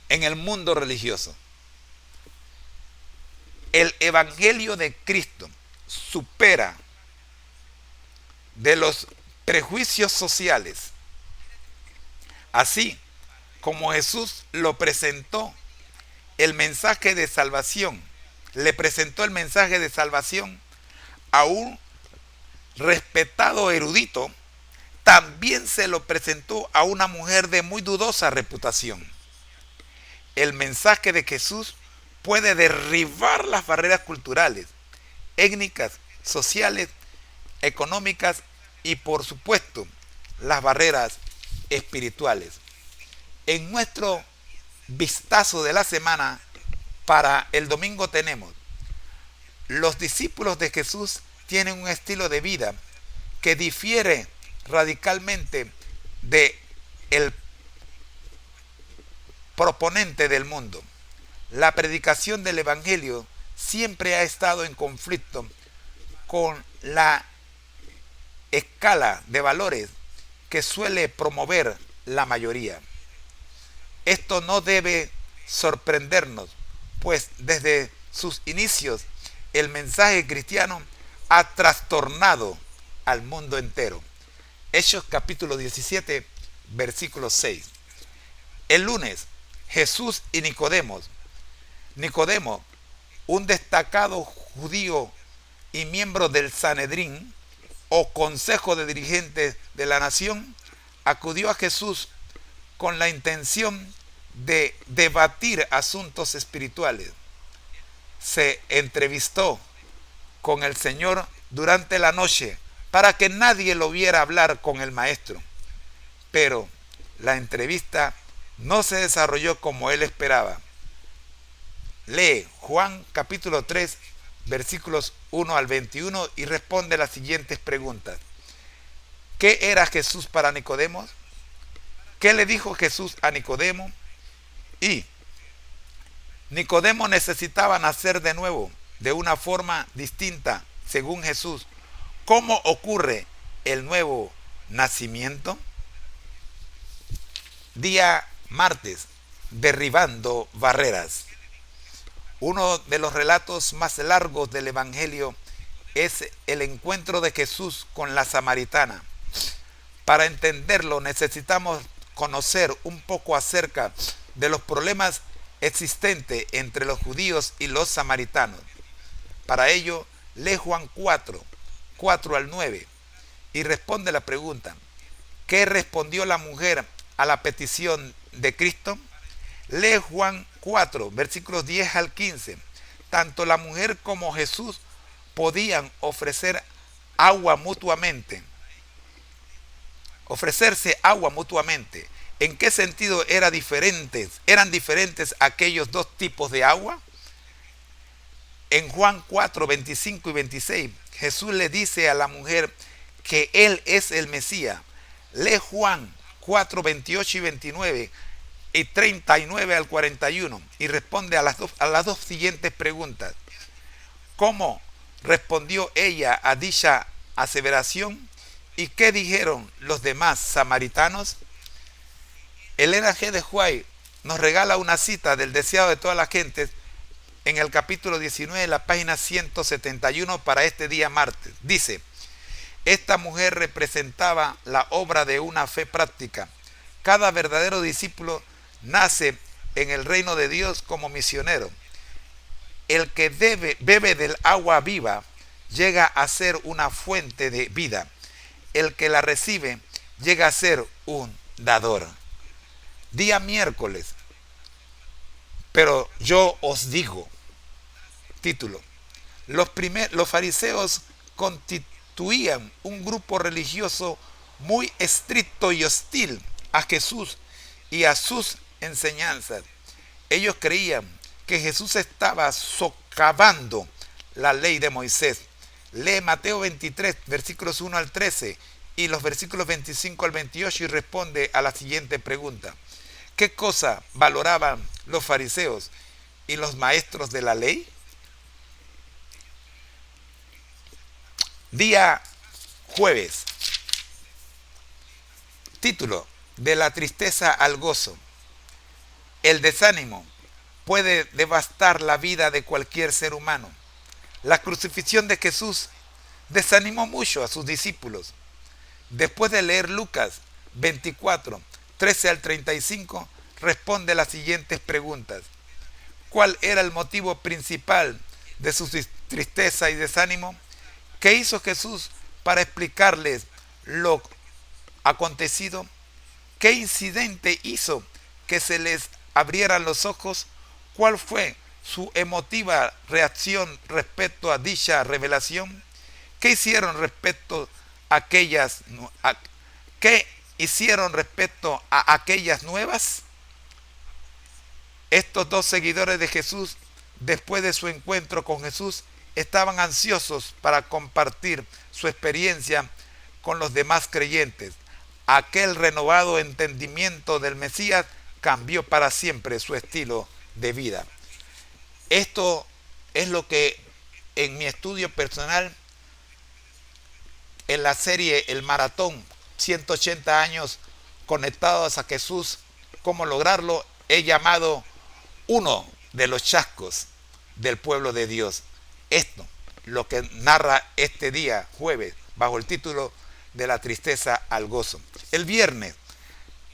en el mundo religioso. El evangelio de Cristo supera de los prejuicios sociales. Así como Jesús lo presentó, el mensaje de salvación, le presentó el mensaje de salvación a un respetado erudito, también se lo presentó a una mujer de muy dudosa reputación. El mensaje de Jesús puede derribar las barreras culturales, étnicas, sociales, económicas y, por supuesto, las barreras espirituales. En nuestro vistazo de la semana para el domingo tenemos: los discípulos de Jesús tienen un estilo de vida que difiere radicalmente de el proponente del mundo. La predicación del evangelio siempre ha estado en conflicto con la escala de valores que suele promover la mayoría. Esto no debe sorprendernos, pues desde sus inicios el mensaje cristiano ha trastornado al mundo entero. Hechos capítulo 17, versículo 6. El lunes, Jesús y Nicodemo. Nicodemo, un destacado judío y miembro del Sanedrín o consejo de dirigentes de la nación, acudió a Jesús con la intención de debatir asuntos espirituales. Se entrevistó con el Señor durante la noche para que nadie lo viera hablar con el maestro. Pero la entrevista no se desarrolló como él esperaba. Lee Juan capítulo 3, versículos 1 al 21 y responde las siguientes preguntas. ¿Qué era Jesús para Nicodemo? ¿Qué le dijo Jesús a Nicodemo? Y Nicodemo necesitaba nacer de nuevo, de una forma distinta, según Jesús. ¿Cómo ocurre el nuevo nacimiento? Día martes, derribando barreras. Uno de los relatos más largos del Evangelio es el encuentro de Jesús con la samaritana. Para entenderlo necesitamos conocer un poco acerca de los problemas existentes entre los judíos y los samaritanos. Para ello, lee Juan 4 al 9 y responde la pregunta: ¿qué respondió la mujer a la petición de Cristo? Lee Juan 4, versículos 10 al 15. Tanto la mujer como Jesús podían ofrecerse agua mutuamente. ¿En qué sentido eran diferentes aquellos dos tipos de agua? En Juan 4, 25 y 26, Jesús le dice a la mujer que Él es el Mesías. Lee Juan 4, 28 y 29 y 39 al 41 y responde a las dos siguientes preguntas. ¿Cómo respondió ella a dicha aseveración? ¿Y qué dijeron los demás samaritanos? Elena G. de White nos regala una cita del deseado de todas las gentes en el capítulo 19, la página 171 para este día martes. Dice: esta mujer representaba la obra de una fe práctica. Cada verdadero discípulo nace en el reino de Dios como misionero. El que bebe del agua viva llega a ser una fuente de vida. El que la recibe llega a ser un dador. Día miércoles. Pero yo os digo. Título: los fariseos constituían un grupo religioso muy estricto y hostil a Jesús y a sus enseñanzas. Ellos creían que Jesús estaba socavando la ley de Moisés. Lee Mateo 23, versículos 1 al 13 y los versículos 25 al 28 y responde a la siguiente pregunta. ¿Qué cosa valoraban los fariseos y los maestros de la ley? Día jueves. Título: de la tristeza al gozo. El desánimo puede devastar la vida de cualquier ser humano. La crucifixión de Jesús desanimó mucho a sus discípulos. Después de leer Lucas 24, 13 al 35, responde las siguientes preguntas. ¿Cuál era el motivo principal de su tristeza y desánimo? ¿Qué hizo Jesús para explicarles lo acontecido? ¿Qué incidente hizo que se les abrieran los ojos? ¿Cuál fue su emotiva reacción respecto a dicha revelación? ¿Qué hicieron respecto a aquellas nuevas? Estos dos seguidores de Jesús, después de su encuentro con Jesús, estaban ansiosos para compartir su experiencia con los demás creyentes. Aquel renovado entendimiento del Mesías cambió para siempre su estilo de vida. Esto es lo que en mi estudio personal en la serie El Maratón, 180 años conectados a Jesús, cómo lograrlo, he llamado uno de los chascos del pueblo de Dios. Esto, lo que narra este día, jueves, bajo el título de la tristeza al gozo. El viernes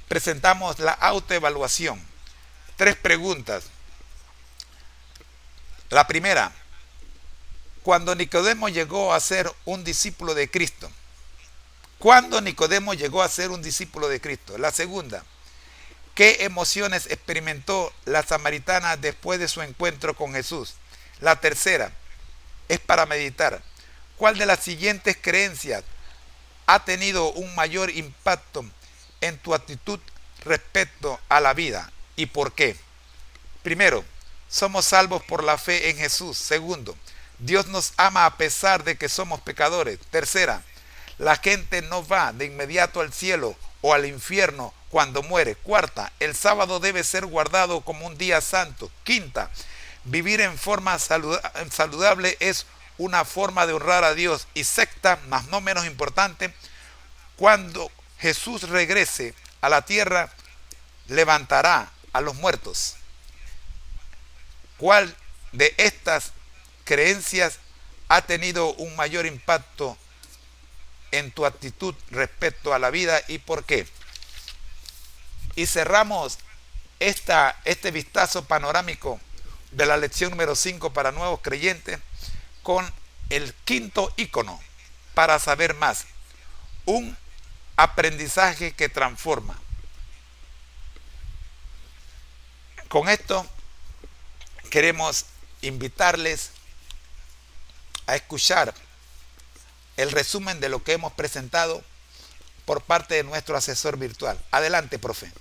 presentamos la autoevaluación. 3 preguntas. La primera, cuando Nicodemo llegó a ser un discípulo de Cristo. ¿Cuándo Nicodemo llegó a ser un discípulo de Cristo? La segunda, ¿qué emociones experimentó la samaritana después de su encuentro con Jesús? La tercera, es para meditar. ¿Cuál de las siguientes creencias ha tenido un mayor impacto en tu actitud respecto a la vida y por qué? Primero, somos salvos por la fe en Jesús. Segundo, Dios nos ama a pesar de que somos pecadores. Tercera, la gente no va de inmediato al cielo o al infierno cuando muere. Cuarta, el sábado debe ser guardado como un día santo. Quinta, vivir en forma saludable es una forma de honrar a Dios. Y sexta, más no menos importante, cuando Jesús regrese a la tierra, levantará a los muertos. ¿Cuál de estas creencias ha tenido un mayor impacto en tu actitud respecto a la vida y por qué? Y cerramos este vistazo panorámico de la lección número 5 para nuevos creyentes con el quinto ícono para saber más. Un aprendizaje que transforma. Con esto queremos invitarles a escuchar el resumen de lo que hemos presentado por parte de nuestro asesor virtual. Adelante, profe.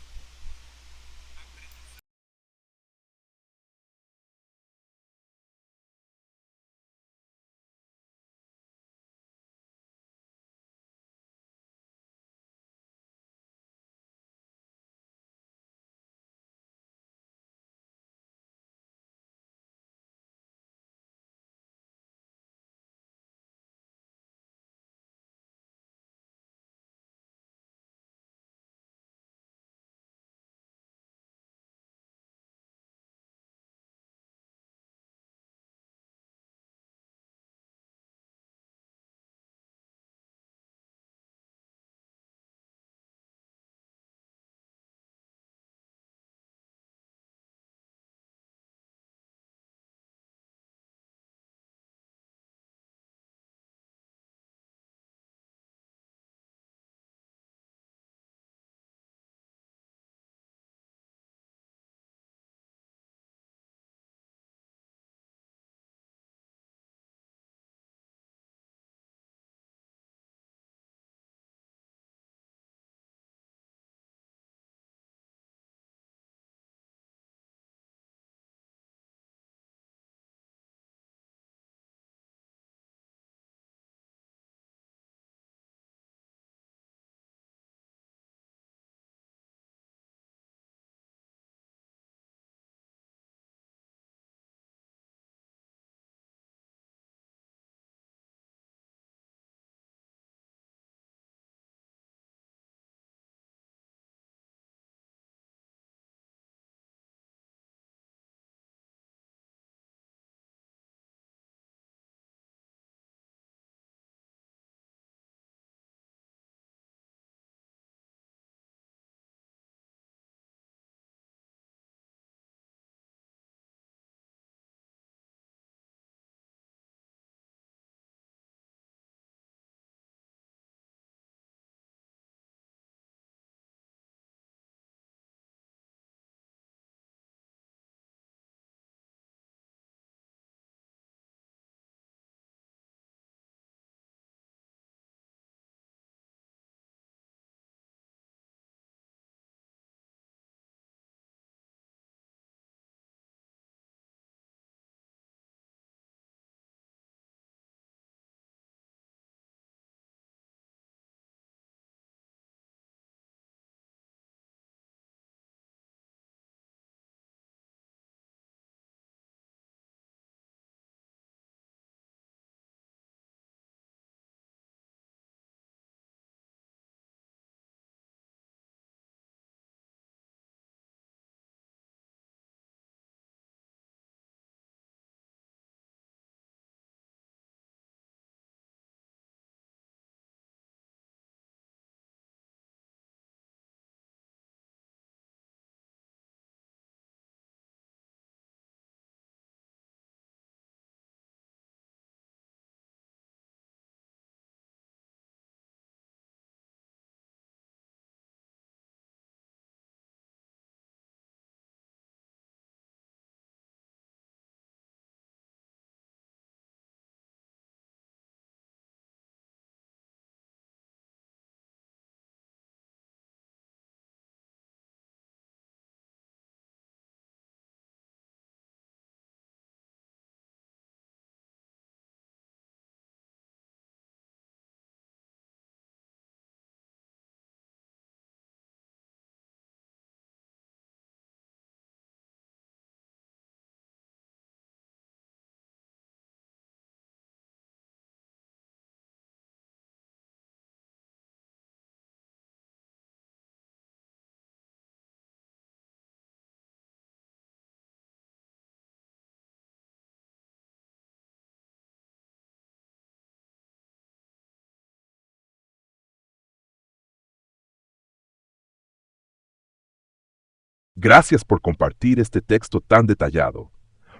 Gracias por compartir este texto tan detallado.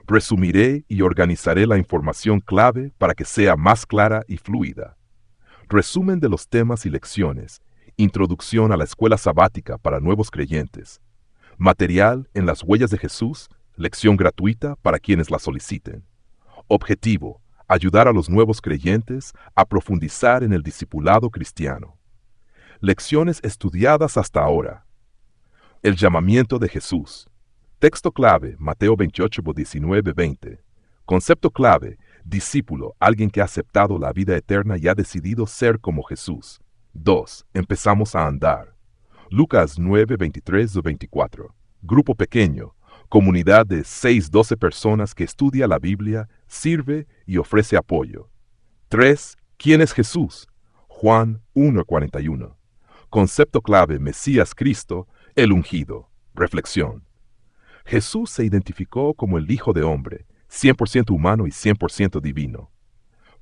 Resumiré y organizaré la información clave para que sea más clara y fluida. Resumen de los temas y lecciones. Introducción a la escuela sabática para nuevos creyentes. Material en las huellas de Jesús, lección gratuita para quienes la soliciten. Objetivo: ayudar a los nuevos creyentes a profundizar en el discipulado cristiano. Lecciones estudiadas hasta ahora. El llamamiento de Jesús. Texto clave, Mateo 28, 19, 20. Concepto clave, discípulo, alguien que ha aceptado la vida eterna y ha decidido ser como Jesús. 2. Empezamos a andar. Lucas 9, 23, 24. Grupo pequeño, comunidad de 6-12 personas que estudia la Biblia, sirve y ofrece apoyo. 3. ¿Quién es Jesús? Juan 1, 41. Concepto clave, Mesías Cristo, el ungido. Reflexión. Jesús se identificó como el Hijo de Hombre, 100% humano y 100% divino.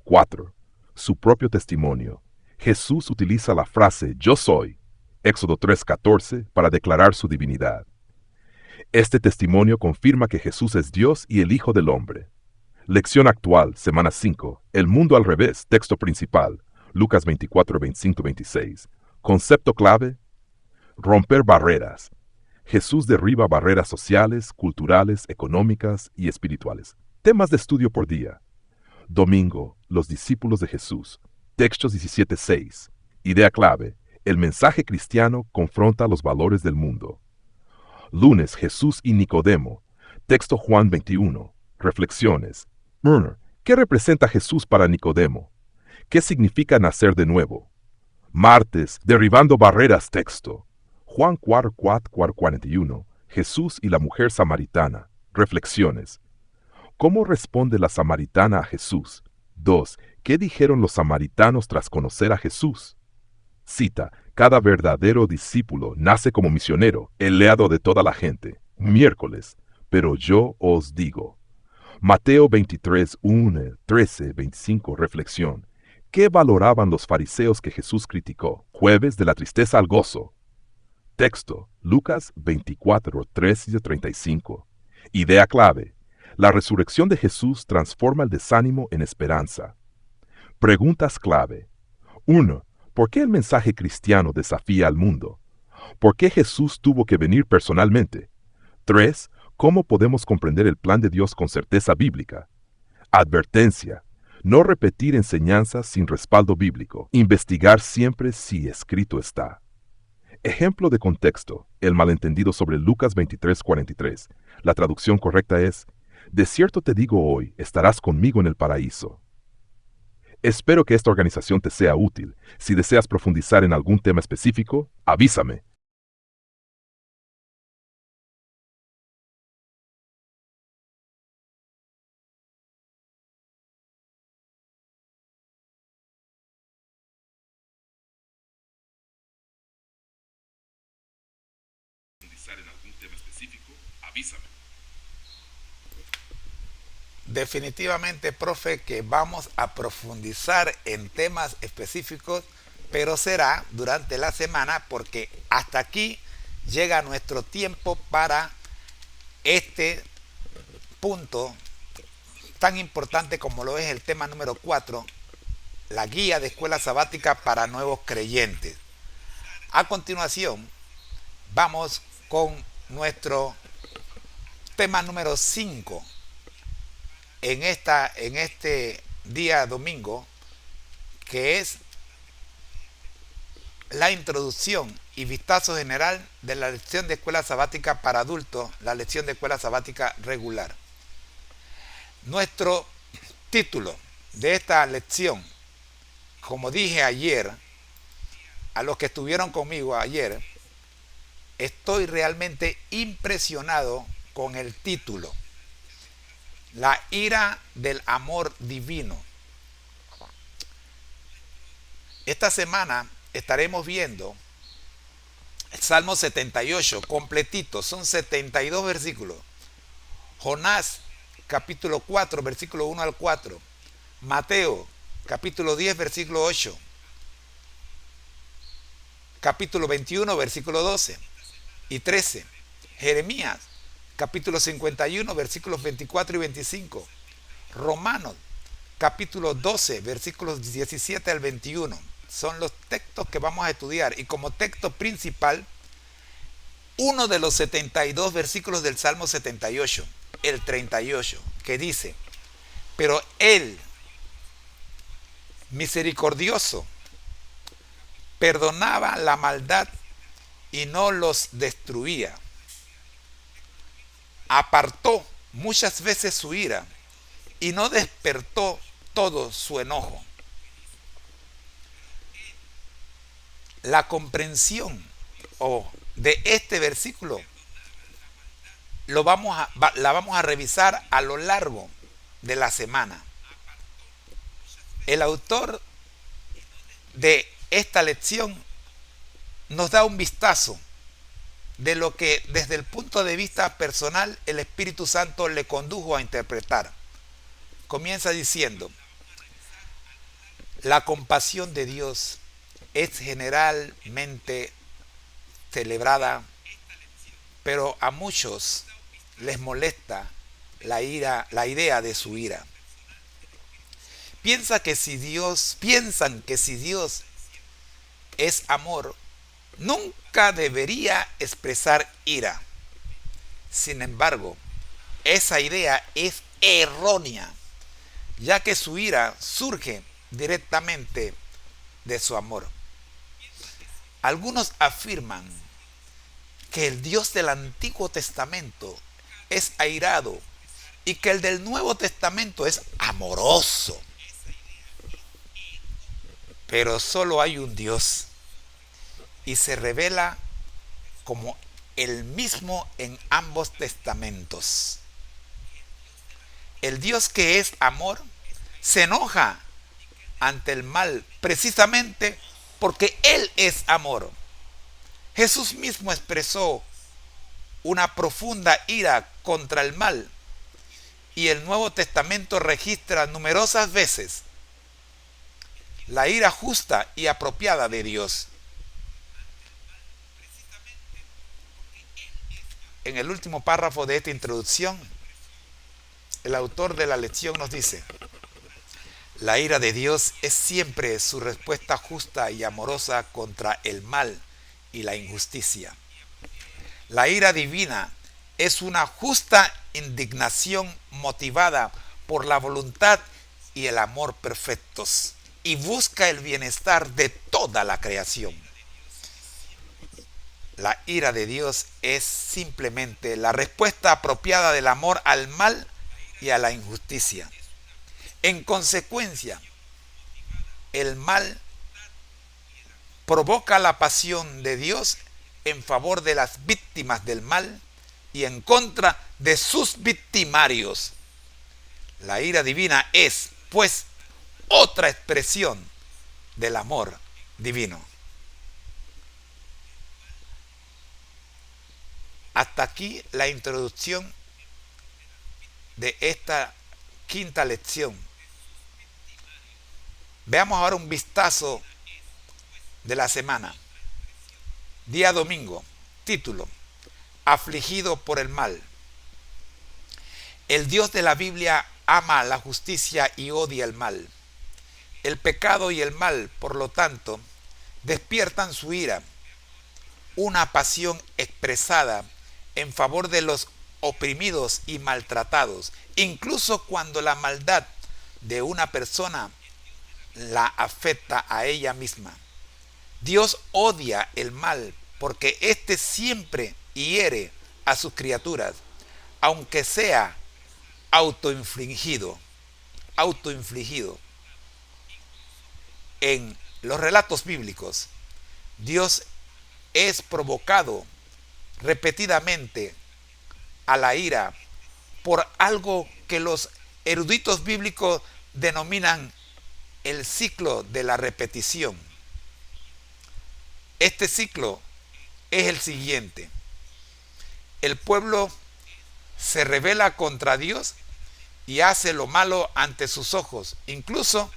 4. Su propio testimonio. Jesús utiliza la frase "Yo soy", Éxodo 3:14, para declarar su divinidad. Este testimonio confirma que Jesús es Dios y el Hijo del Hombre. Lección actual, semana 5. El mundo al revés, texto principal, Lucas 24, 25, 26. Concepto clave: romper barreras. Jesús derriba barreras sociales, culturales, económicas y espirituales. Temas de estudio por día. Domingo, los discípulos de Jesús. Textos 17:6. Idea clave: el mensaje cristiano confronta los valores del mundo. Lunes, Jesús y Nicodemo. Texto Juan 21. Reflexiones. ¿Qué representa Jesús para Nicodemo? ¿Qué significa nacer de nuevo? Martes, derribando barreras. Texto Juan 4, 41. Jesús y la mujer samaritana. Reflexiones. ¿Cómo responde la samaritana a Jesús? 2. ¿Qué dijeron los samaritanos tras conocer a Jesús? Cita: cada verdadero discípulo nace como misionero, eleado de toda la gente. Miércoles, pero yo os digo. Mateo 23, 1, 13, 25. Reflexión. ¿Qué valoraban los fariseos que Jesús criticó? Jueves, de la tristeza al gozo. Texto, Lucas 24, 13 y 35. Idea clave: la resurrección de Jesús transforma el desánimo en esperanza. Preguntas clave. 1. ¿Por qué el mensaje cristiano desafía al mundo? ¿Por qué Jesús tuvo que venir personalmente? 3. ¿Cómo podemos comprender el plan de Dios con certeza bíblica? Advertencia: no repetir enseñanzas sin respaldo bíblico. Investigar siempre si escrito está. Ejemplo de contexto: el malentendido sobre Lucas 23, 43. La traducción correcta es: de cierto te digo hoy, estarás conmigo en el paraíso. Espero que esta organización te sea útil. Si deseas profundizar en algún tema específico, avísame. Definitivamente, profe, que vamos a profundizar en temas específicos, pero será durante la semana porque hasta aquí llega nuestro tiempo para este punto tan importante como lo es el tema número 4, la guía de escuela sabática para nuevos creyentes. A continuación, vamos con nuestro tema número 5 en este día domingo, que es la introducción y vistazo general de la lección de escuela sabática para adultos, la lección de escuela sabática regular. Nuestro título de esta lección, como dije ayer, a los que estuvieron conmigo ayer, estoy realmente impresionado con el título: la ira del amor divino. Esta semana estaremos viendo el Salmo 78 completito, son 72 versículos. Jonás capítulo 4 versículo 1 al 4. Mateo capítulo 10 versículo 8. Capítulo 21 versículo 12 y 13. Jeremías, capítulo 51, versículos 24 y 25. Romanos, capítulo 12, versículos 17 al 21. Son los textos que vamos a estudiar. Y como texto principal, uno de los 72 versículos del Salmo 78, el 38, que dice: pero Él, misericordioso, perdonaba la maldad y no los destruía. Apartó muchas veces su ira y no despertó todo su enojo. La comprensión de este versículo la vamos a revisar a lo largo de la semana. El autor de esta lección nos da un vistazo de lo que desde el punto de vista personal el Espíritu Santo le condujo a interpretar. Comienza diciendo: la compasión de Dios es generalmente celebrada, pero a muchos les molesta la idea de su ira. Piensan que si Dios es amor, nunca debería expresar ira. Sin embargo, esa idea es errónea, ya que su ira surge directamente de su amor. Algunos afirman que el Dios del Antiguo Testamento es airado y que el del Nuevo Testamento es amoroso. Pero solo hay un Dios y se revela como el mismo en ambos testamentos. El Dios que es amor se enoja ante el mal precisamente porque Él es amor. Jesús mismo expresó una profunda ira contra el mal y el Nuevo Testamento registra numerosas veces la ira justa y apropiada de Dios. En el último párrafo de esta introducción, el autor de la lección nos dice: la ira de Dios es siempre su respuesta justa y amorosa contra el mal y la injusticia. La ira divina es una justa indignación motivada por la voluntad y el amor perfectos y busca el bienestar de toda la creación. La ira de Dios es simplemente la respuesta apropiada del amor al mal y a la injusticia. En consecuencia, el mal provoca la pasión de Dios en favor de las víctimas del mal y en contra de sus victimarios. La ira divina es, pues, otra expresión del amor divino. Hasta aquí la introducción de esta quinta lección. Veamos ahora un vistazo de la semana. Día domingo, título: afligido por el mal. El Dios de la Biblia ama la justicia y odia el mal. El pecado y el mal, por lo tanto, despiertan su ira, una pasión expresada en favor de los oprimidos y maltratados, incluso cuando la maldad de una persona la afecta a ella misma. Dios odia el mal porque éste siempre hiere a sus criaturas, aunque sea autoinfligido. En los relatos bíblicos, Dios es provocado repetidamente a la ira por algo que los eruditos bíblicos denominan el ciclo de la repetición. Este ciclo es el siguiente: el pueblo se rebela contra Dios y hace lo malo ante sus ojos, incluso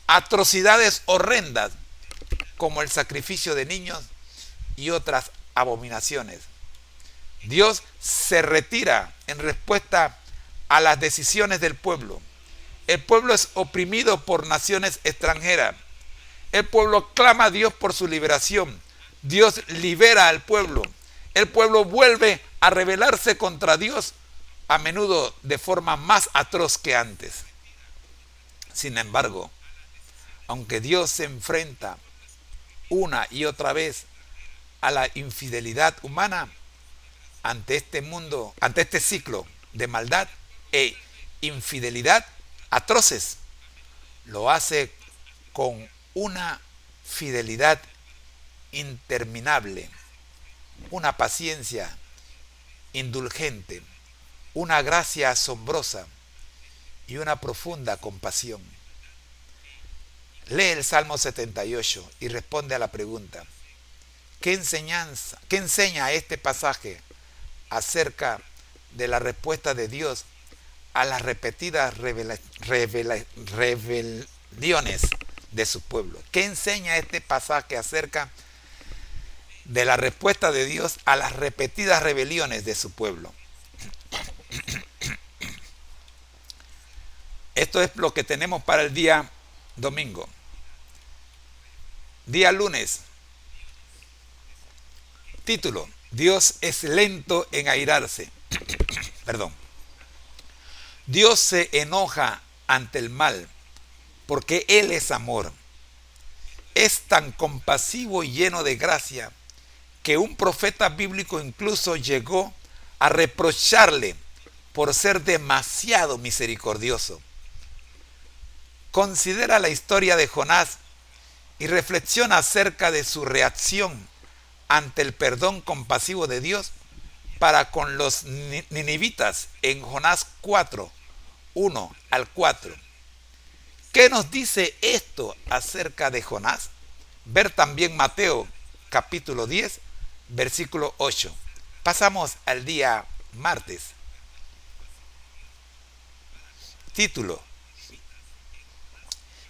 atrocidades horrendas como el sacrificio de niños y otras abominaciones. Dios se retira en respuesta a las decisiones del pueblo. El pueblo es oprimido por naciones extranjeras. El pueblo clama a Dios por su liberación. Dios libera al pueblo. El pueblo vuelve a rebelarse contra Dios, a menudo de forma más atroz que antes. Sin embargo, aunque Dios se enfrenta una y otra vez a la infidelidad humana, ante este ciclo de maldad e infidelidad atroces, lo hace con una fidelidad interminable, una paciencia indulgente, una gracia asombrosa y una profunda compasión. Lee el Salmo 78 y responde a la pregunta: ¿qué enseña este pasaje acerca de la respuesta de Dios a las repetidas rebeliones de su pueblo? ¿Qué enseña este pasaje acerca de la respuesta de Dios a las repetidas rebeliones de su pueblo? Esto es lo que tenemos para el día domingo. Día lunes. Título: Dios es lento en airarse. Perdón. Dios se enoja ante el mal porque Él es amor. Es tan compasivo y lleno de gracia que un profeta bíblico incluso llegó a reprocharle por ser demasiado misericordioso. Considera la historia de Jonás y reflexiona acerca de su reacción ante el perdón compasivo de Dios para con los ninivitas en Jonás 4, 1 al 4. ¿Qué nos dice esto acerca de Jonás? Ver también Mateo capítulo 10, versículo 8. Pasamos al día martes. Título: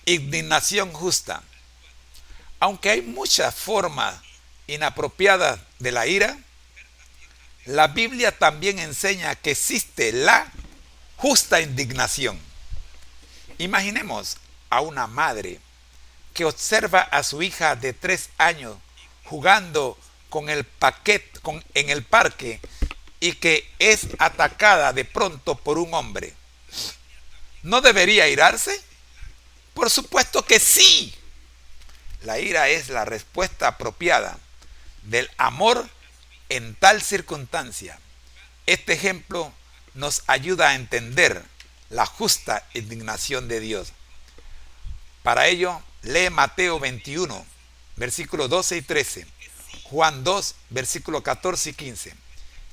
Indignación justa. Aunque hay muchas formas inapropiadas de la ira, la Biblia también enseña que existe la justa indignación. Imaginemos a una madre que observa a su hija de 3 años jugando en el parque y que es atacada de pronto por un hombre. ¿No debería airarse? Por supuesto que sí. La ira es la respuesta apropiada del amor en tal circunstancia. Este ejemplo nos ayuda a entender la justa indignación de Dios. Para ello, lee Mateo 21, versículos 12 y 13, Juan 2, versículos 14 y 15.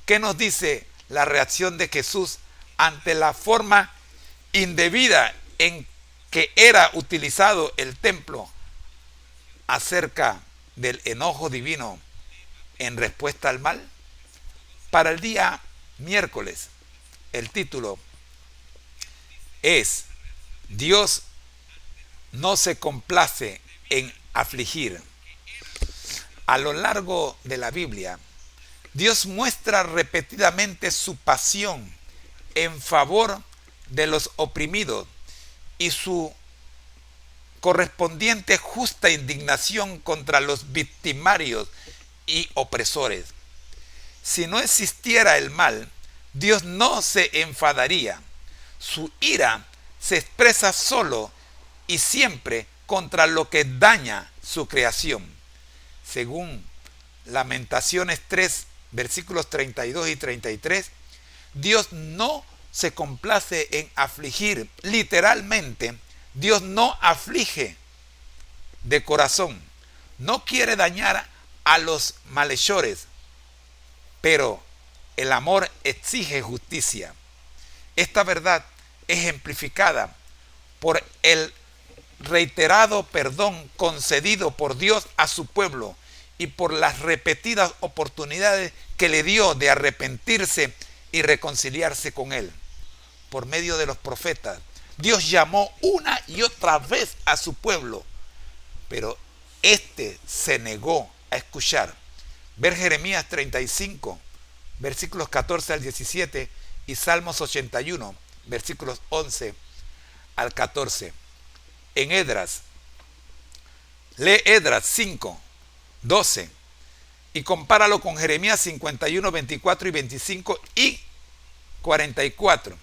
¿Qué nos dice la reacción de Jesús ante la forma indebida en que era utilizado el templo acerca del enojo divino en respuesta al mal? Para el día miércoles, el título es: Dios no se complace en afligir. A lo largo de la Biblia, Dios muestra repetidamente su pasión en favor de los oprimidos y su correspondiente justa indignación contra los victimarios y opresores. Si no existiera el mal, Dios no se enfadaría. Su ira se expresa solo y siempre contra lo que daña su creación. Según Lamentaciones 3, versículos 32 y 33, Dios no se complace en afligir. Literalmente, Dios no aflige de corazón. No quiere dañar a los malhechores, pero el amor exige justicia. Esta verdad ejemplificada por el reiterado perdón concedido por Dios a su pueblo y por las repetidas oportunidades que le dio de arrepentirse y reconciliarse con él. Por medio de los profetas, Dios llamó una y otra vez a su pueblo, pero éste se negó a escuchar. Ver Jeremías 35, versículos 14 al 17, y Salmos 81, versículos 11 al 14. En Esdras, lee Esdras 5, 12 y compáralo con Jeremías 51, 24 y 25 y 44.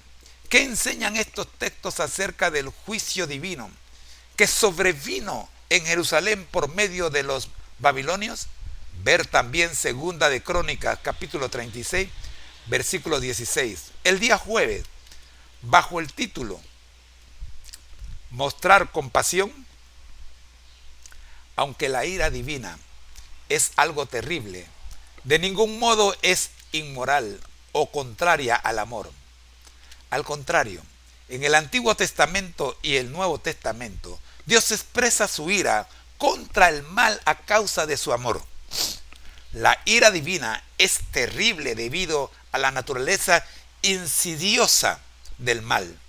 ¿Qué enseñan estos textos acerca del juicio divino que sobrevino en Jerusalén por medio de los babilonios? Ver también Segunda de Crónicas, capítulo 36, versículo 16. El día jueves, bajo el título Mostrar compasión, aunque la ira divina es algo terrible, de ningún modo es inmoral o contraria al amor. Al contrario, en el Antiguo Testamento y el Nuevo Testamento, Dios expresa su ira contra el mal a causa de su amor. La ira divina es terrible debido a la naturaleza insidiosa del mal,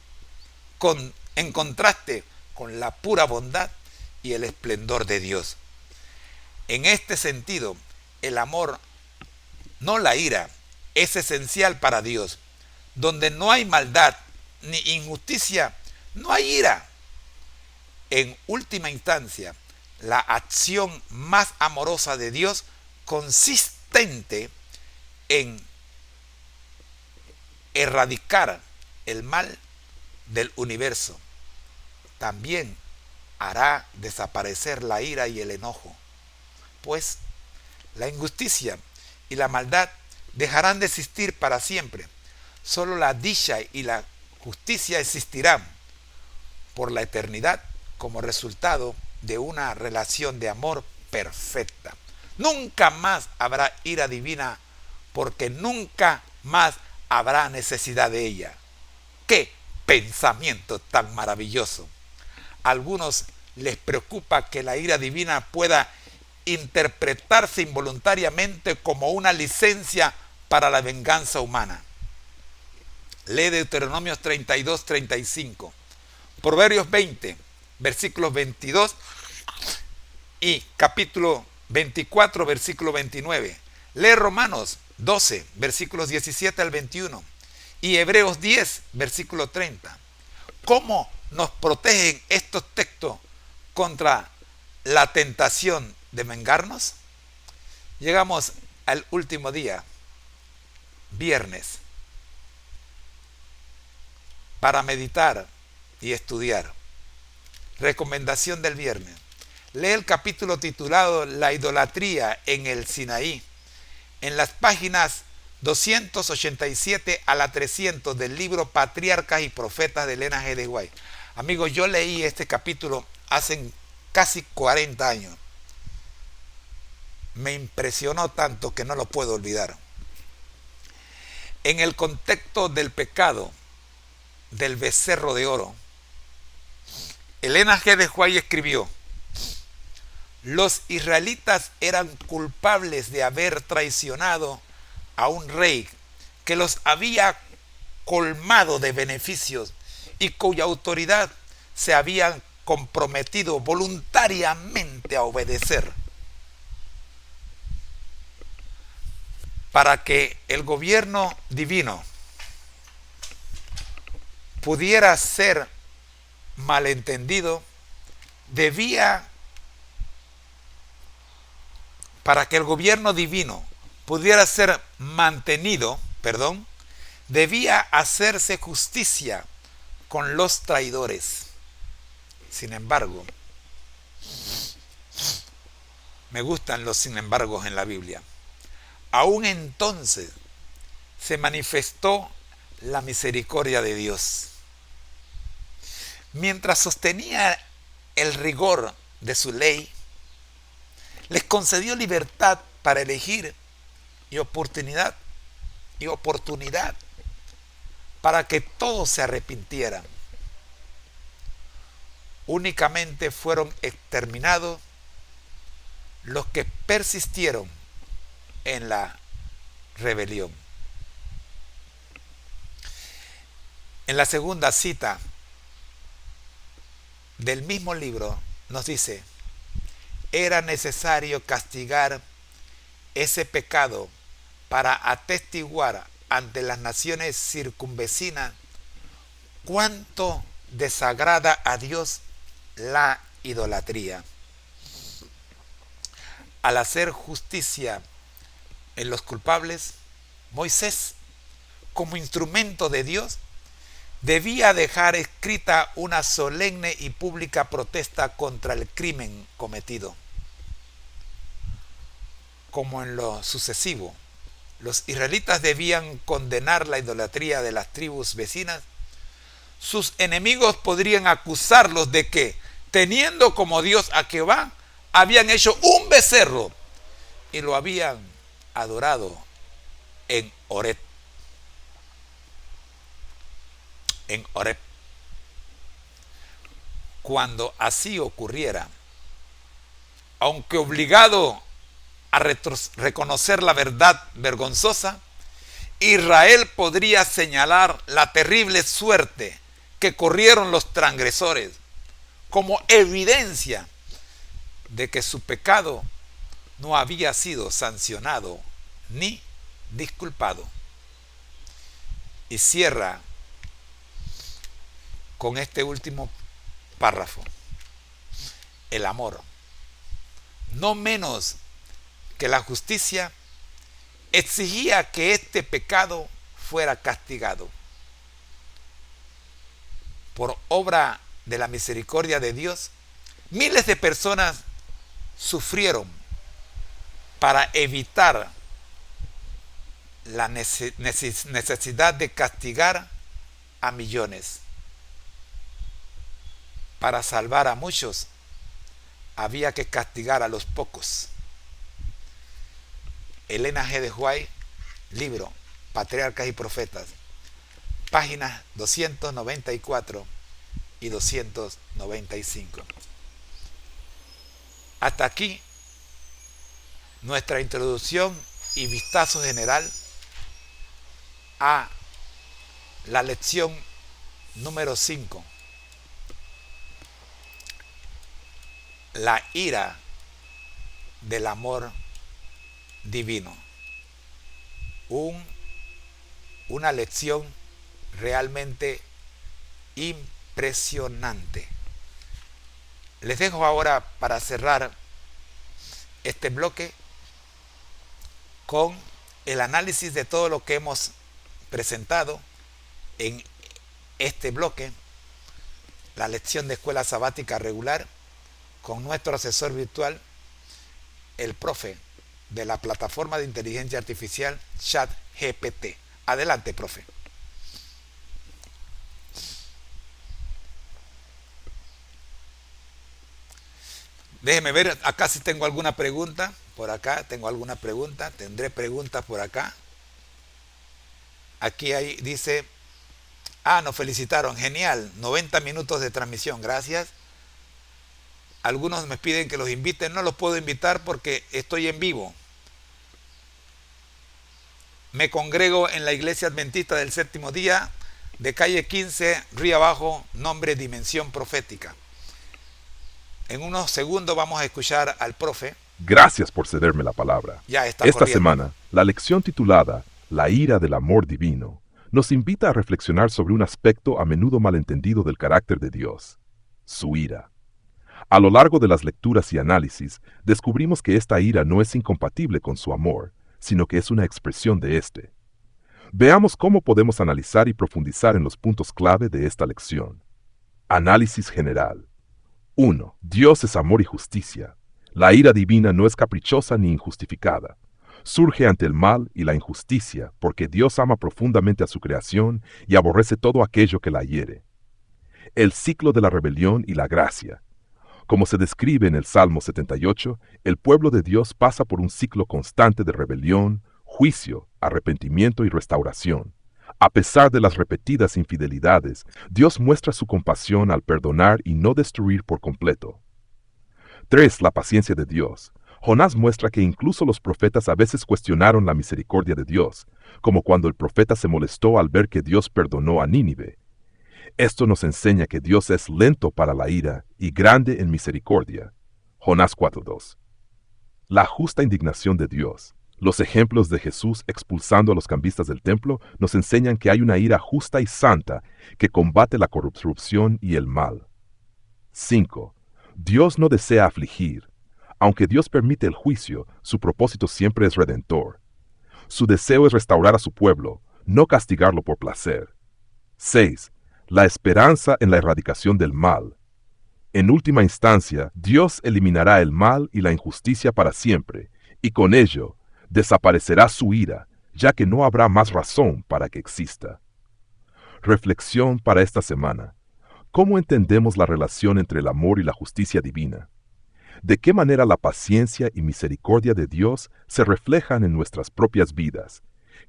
en contraste con la pura bondad y el esplendor de Dios. En este sentido, el amor, no la ira, es esencial para Dios. Donde no hay maldad ni injusticia, no hay ira. En última instancia, la acción más amorosa de Dios, consistente en erradicar el mal del universo, también hará desaparecer la ira y el enojo, pues la injusticia y la maldad dejarán de existir para siempre. Solo la dicha y la justicia existirán por la eternidad como resultado de una relación de amor perfecta. Nunca más habrá ira divina porque nunca más habrá necesidad de ella. ¡Qué pensamiento tan maravilloso! A algunos les preocupa que la ira divina pueda interpretarse involuntariamente como una licencia para la venganza humana. Lee Deuteronomios 32, 35, Proverbios 20, versículos 22 y capítulo 24, versículo 29. Lee Romanos 12, versículos 17 al 21 y Hebreos 10, versículo 30. ¿Cómo nos protegen estos textos contra la tentación de vengarnos? Llegamos al último día, viernes, para meditar y estudiar. Recomendación del viernes. Lee el capítulo titulado La idolatría en el Sinaí, en las páginas 287 a la 300 del libro Patriarcas y Profetas de Elena G. de White. Amigos, yo leí este capítulo hace casi 40 años. Me impresionó tanto que no lo puedo olvidar. En el contexto del pecado del becerro de oro, Elena G. de White escribió: los israelitas eran culpables de haber traicionado a un rey que los había colmado de beneficios y cuya autoridad se habían comprometido voluntariamente a obedecer. Para que el gobierno divino pudiera ser malentendido, para que el gobierno divino pudiera ser mantenido, debía hacerse justicia con los traidores. Sin embargo, me gustan los sin embargos en la Biblia. Aún entonces se manifestó la misericordia de Dios. Mientras sostenía el rigor de su ley, les concedió libertad para elegir y oportunidad para que todos se arrepintieran. Únicamente fueron exterminados los que persistieron en la rebelión. En la segunda cita del mismo libro nos dice: era necesario castigar ese pecado para atestiguar ante las naciones circunvecinas cuánto desagrada a Dios la idolatría. Al hacer justicia en los culpables, Moisés, como instrumento de Dios, debía dejar escrita una solemne y pública protesta contra el crimen cometido. Como en lo sucesivo, los israelitas debían condenar la idolatría de las tribus vecinas, sus enemigos podrían acusarlos de que, teniendo como Dios a Jehová, habían hecho un becerro y lo habían adorado en Horeb. En Horeb. Cuando así ocurriera, aunque obligado a reconocer la verdad vergonzosa, Israel podría señalar la terrible suerte que corrieron los transgresores como evidencia de que su pecado no había sido sancionado ni disculpado. Y cierra con este último párrafo. El amor, no menos que la justicia, exigía que este pecado fuera castigado. Por obra de la misericordia de Dios, miles de personas sufrieron para evitar la necesidad de castigar a millones. Para salvar a muchos, había que castigar a los pocos. Elena G. de White, libro Patriarcas y Profetas, páginas 294 y 295. Hasta aquí nuestra introducción y vistazo general a la lección número 5. La ira del amor divino. Una lección realmente impresionante. Les dejo ahora para cerrar este bloque con el análisis de todo lo que hemos presentado en este bloque, la lección de escuela sabática regular, con nuestro asesor virtual, el profe de la plataforma de inteligencia artificial ChatGPT. Adelante, profe. Déjeme ver, acá si tengo alguna pregunta. Por acá tengo alguna pregunta. Tendré preguntas por acá. Aquí hay, dice, nos felicitaron, genial, 90 minutos de transmisión, gracias. Algunos me piden que los invite, no los puedo invitar porque estoy en vivo. Me congrego en la Iglesia Adventista del Séptimo Día, de calle 15, Río Abajo, nombre Dimensión Profética. En unos segundos vamos a escuchar al profe. Gracias por cederme la palabra. Ya está Esta corriendo. semana, la lección titulada La ira del amor divino nos invita a reflexionar sobre un aspecto a menudo malentendido del carácter de Dios: su ira. A lo largo de las lecturas y análisis, descubrimos que esta ira no es incompatible con su amor, sino que es una expresión de éste. Veamos cómo podemos analizar y profundizar en los puntos clave de esta lección. Análisis general. 1. Dios es amor y justicia. La ira divina no es caprichosa ni injustificada. Surge ante el mal y la injusticia porque Dios ama profundamente a su creación y aborrece todo aquello que la hiere. El ciclo de la rebelión y la gracia. Como se describe en el Salmo 78, el pueblo de Dios pasa por un ciclo constante de rebelión, juicio, arrepentimiento y restauración. A pesar de las repetidas infidelidades, Dios muestra su compasión al perdonar y no destruir por completo. 3. La paciencia de Dios. Jonás muestra que incluso los profetas a veces cuestionaron la misericordia de Dios, como cuando el profeta se molestó al ver que Dios perdonó a Nínive. Esto nos enseña que Dios es lento para la ira y grande en misericordia. Jonás 4:2. La justa indignación de Dios. Los ejemplos de Jesús expulsando a los cambistas del templo nos enseñan que hay una ira justa y santa que combate la corrupción y el mal. 5. Dios no desea afligir. Aunque Dios permite el juicio, su propósito siempre es redentor. Su deseo es restaurar a su pueblo, no castigarlo por placer. 6. La esperanza en la erradicación del mal. En última instancia, Dios eliminará el mal y la injusticia para siempre, y con ello, desaparecerá su ira, ya que no habrá más razón para que exista. Reflexión para esta semana. ¿Cómo entendemos la relación entre el amor y la justicia divina? ¿De qué manera la paciencia y misericordia de Dios se reflejan en nuestras propias vidas?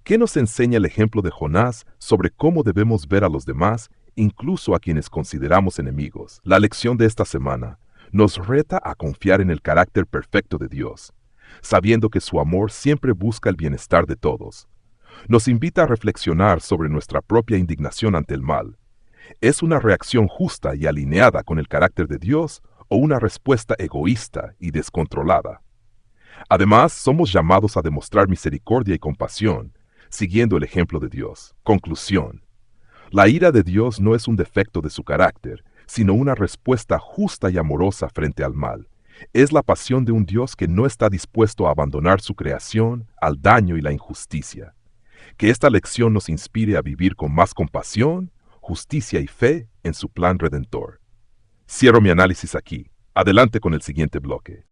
¿Qué nos enseña el ejemplo de Jonás sobre cómo debemos ver a los demás, incluso a quienes consideramos enemigos? La lección de esta semana nos reta a confiar en el carácter perfecto de Dios, sabiendo que su amor siempre busca el bienestar de todos. Nos invita a reflexionar sobre nuestra propia indignación ante el mal. ¿Es una reacción justa y alineada con el carácter de Dios o una respuesta egoísta y descontrolada? Además, somos llamados a demostrar misericordia y compasión, siguiendo el ejemplo de Dios. Conclusión. La ira de Dios no es un defecto de su carácter, sino una respuesta justa y amorosa frente al mal. Es la pasión de un Dios que no está dispuesto a abandonar su creación al daño y la injusticia. Que esta lección nos inspire a vivir con más compasión, justicia y fe en su plan redentor. Cierro mi análisis aquí. Adelante con el siguiente bloque.